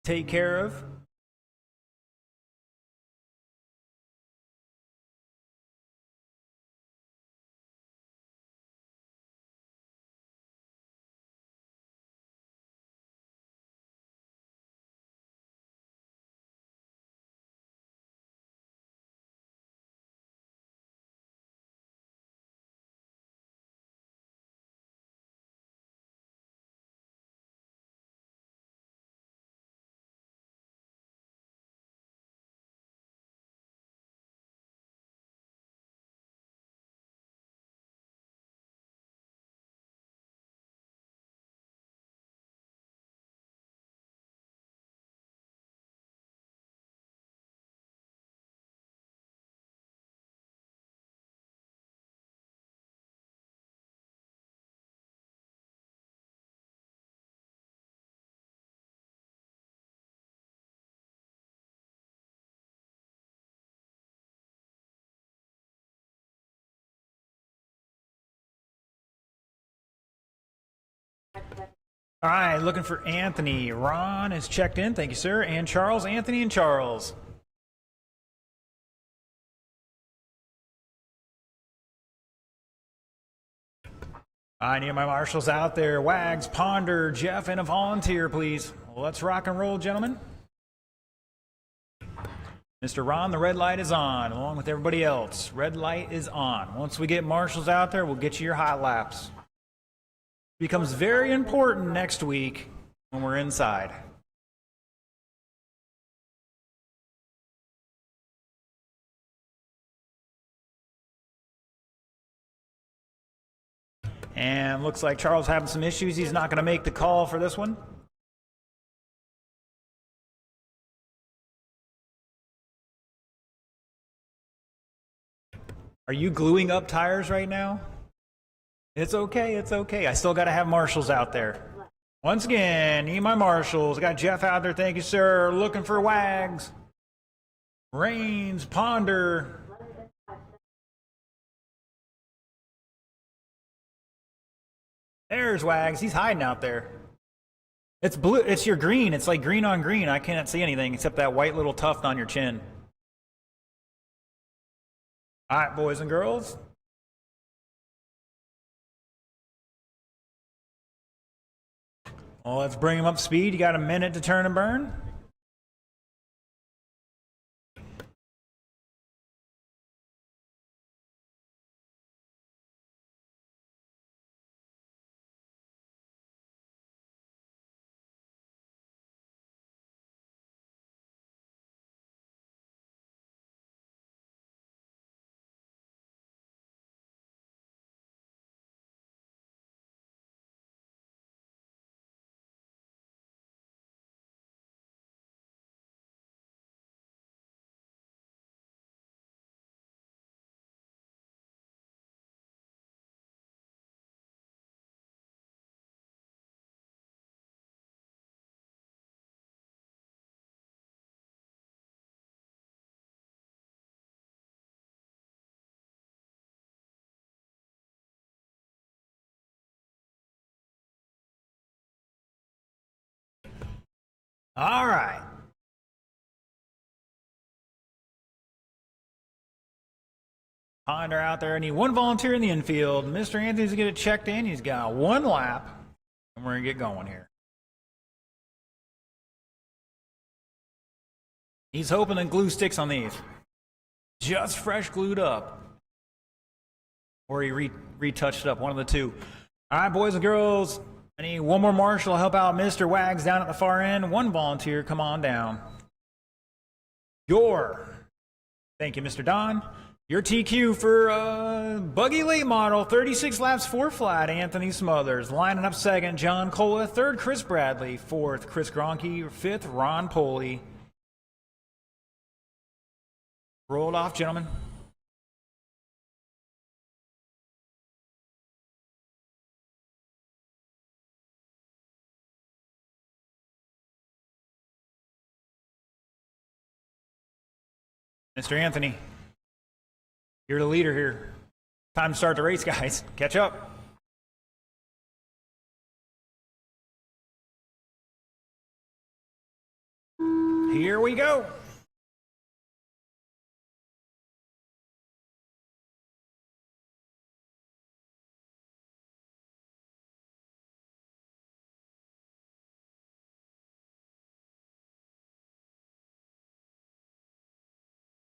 take care of. All right, looking for Anthony. Ron is checked in. Thank you, sir. And Charles, Anthony, and Charles. I need my marshals out there. Wags, Ponder, Jeff, and a volunteer, please. Let's rock and roll, gentlemen. Mr. Ron, the red light is on, along with everybody else. Red light is on. Once we get marshals out there, we'll get you your hot laps. Becomes very important next week when we're inside. And looks like Charles having some issues. He's not going to make the call for this one. Are you gluing up tires right now? It's okay, it's okay. I still got to have marshals out there. Once again, need my marshals. Got Jeff out there, thank you, sir. Looking for Wags. Reigns, Ponder. There's Wags. He's hiding out there. It's blue. It's your green. It's like green on green. I can't see anything except that white little tuft on your chin. All right, boys and girls. Well, let's bring him up speed. You got a minute to turn and burn. All right. Ponder out there. I need one volunteer in the infield. Mr. Anthony's going to get it checked in. He's got one lap. And we're going to get going here. He's hoping that glue sticks on these. Just fresh glued up. Or he retouched it up. One of the two. All right, boys and girls. I need one more marshal to help out Mr. Wags down at the far end. One volunteer, come on down. Thank you, Mr. Don. Your TQ for Buggy Late Model, 36 laps, 4 flat, Anthony Smothers. Lining up second, John Cola. Third, Chris Bradley. Fourth, Chris Gronke. Fifth, Ron Poley. Rolled off, gentlemen. Mr. Anthony, you're the leader here. Time to start the race, guys. Catch up. Here we go.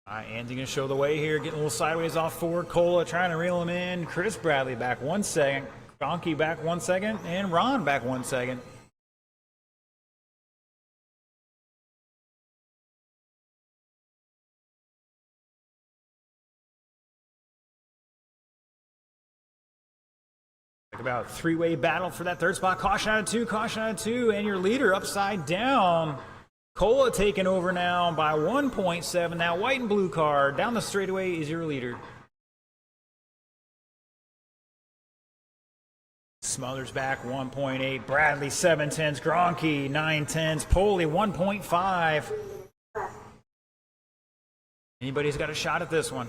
All right, Andy's going to show the way here, getting a little sideways off forward. Cola trying to reel him in. Chris Bradley back 1 second. Donkey back 1 second. And Ron back 1 second. Like about three-way battle for that third spot. Caution out of two, caution out of two. And your leader upside down. Cola taking over now by 1.7. That white and blue car down the straightaway is your leader. Smothers back 1.8. Bradley 7/10. Gronke 9/10. Poley 1.5. Anybody's got a shot at this one.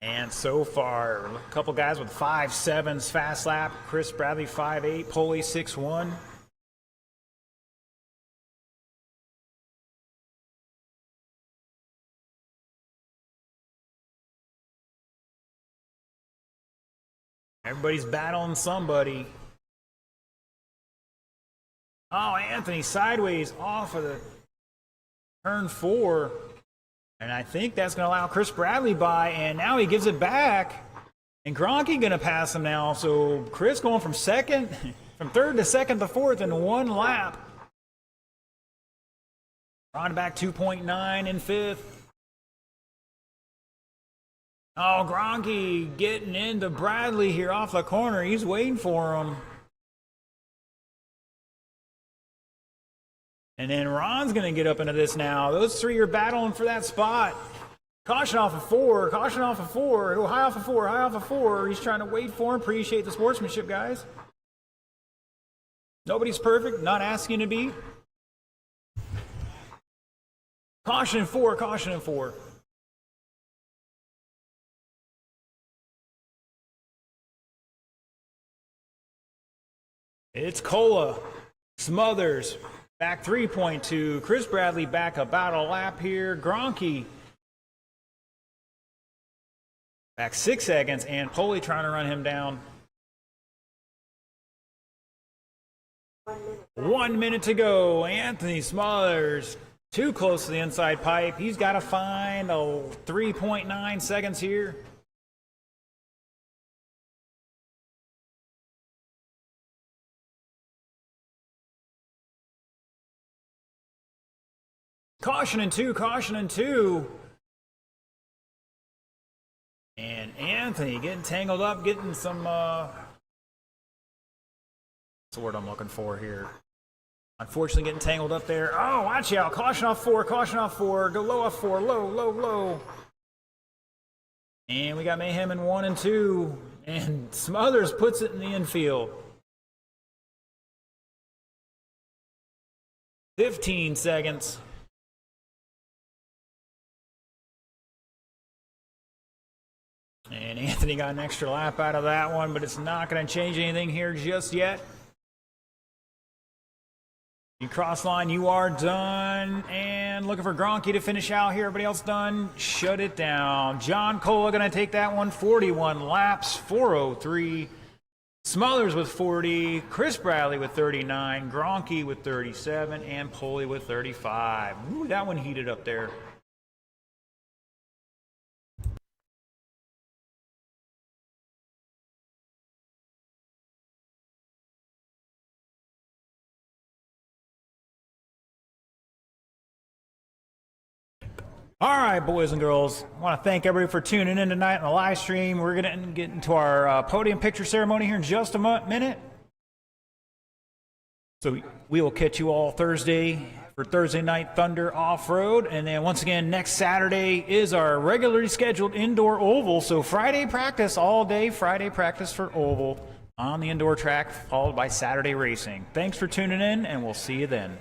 And so far, a couple guys with 5.7s fast lap. Chris Bradley 5.8, Poley 6.1. Everybody's battling somebody. Oh, Anthony sideways off of the turn 4. And I think that's going to allow Chris Bradley by, and now he gives it back. And Gronke going to pass him now. So Chris going from third to second to fourth in 1 lap. Ron back 2.9 in fifth. Oh, Gronky getting into Bradley here off the corner. He's waiting for him. And then Ron's going to get up into this now. Those three are battling for that spot. Caution off of 4. Caution off of 4. Go high off of 4. High off of 4. He's trying to wait for him. Appreciate the sportsmanship, guys. Nobody's perfect. Not asking to be. Caution in 4. Caution in 4. It's Cola. Smothers. Back 3.2. Chris Bradley back about a lap here. Gronky back 6 seconds, and Poley trying to run him down. 1 minute to go. Anthony Smothers too close to the inside pipe. He's got to find 3.9 seconds here. Caution in 2, caution in 2. And Anthony getting tangled up, getting some, what's the word I'm looking for here? Unfortunately getting tangled up there. Oh, watch out. Caution off 4, caution off 4. Go low off 4, low, low, low. And we got Mayhem in 1 and 2. And Smothers puts it in the infield. 15 seconds. And Anthony got an extra lap out of that one, but it's not going to change anything here just yet. You cross line, you are done. And looking for Gronky to finish out here. Everybody else done. Shut it down. John Cola going to take that one. 41 laps, 4:03. Smothers with 40. Chris Bradley with 39. Gronky with 37. And Poley with 35. Ooh, that one heated up there. All right, boys and girls, I want to thank everybody for tuning in tonight on the live stream. We're going to get into our podium picture ceremony here in just a minute. So we will catch you all Thursday for Thursday Night Thunder Off-Road. And then once again, next Saturday is our regularly scheduled indoor oval. So Friday practice all day, Friday practice for oval on the indoor track, followed by Saturday racing. Thanks for tuning in, and we'll see you then.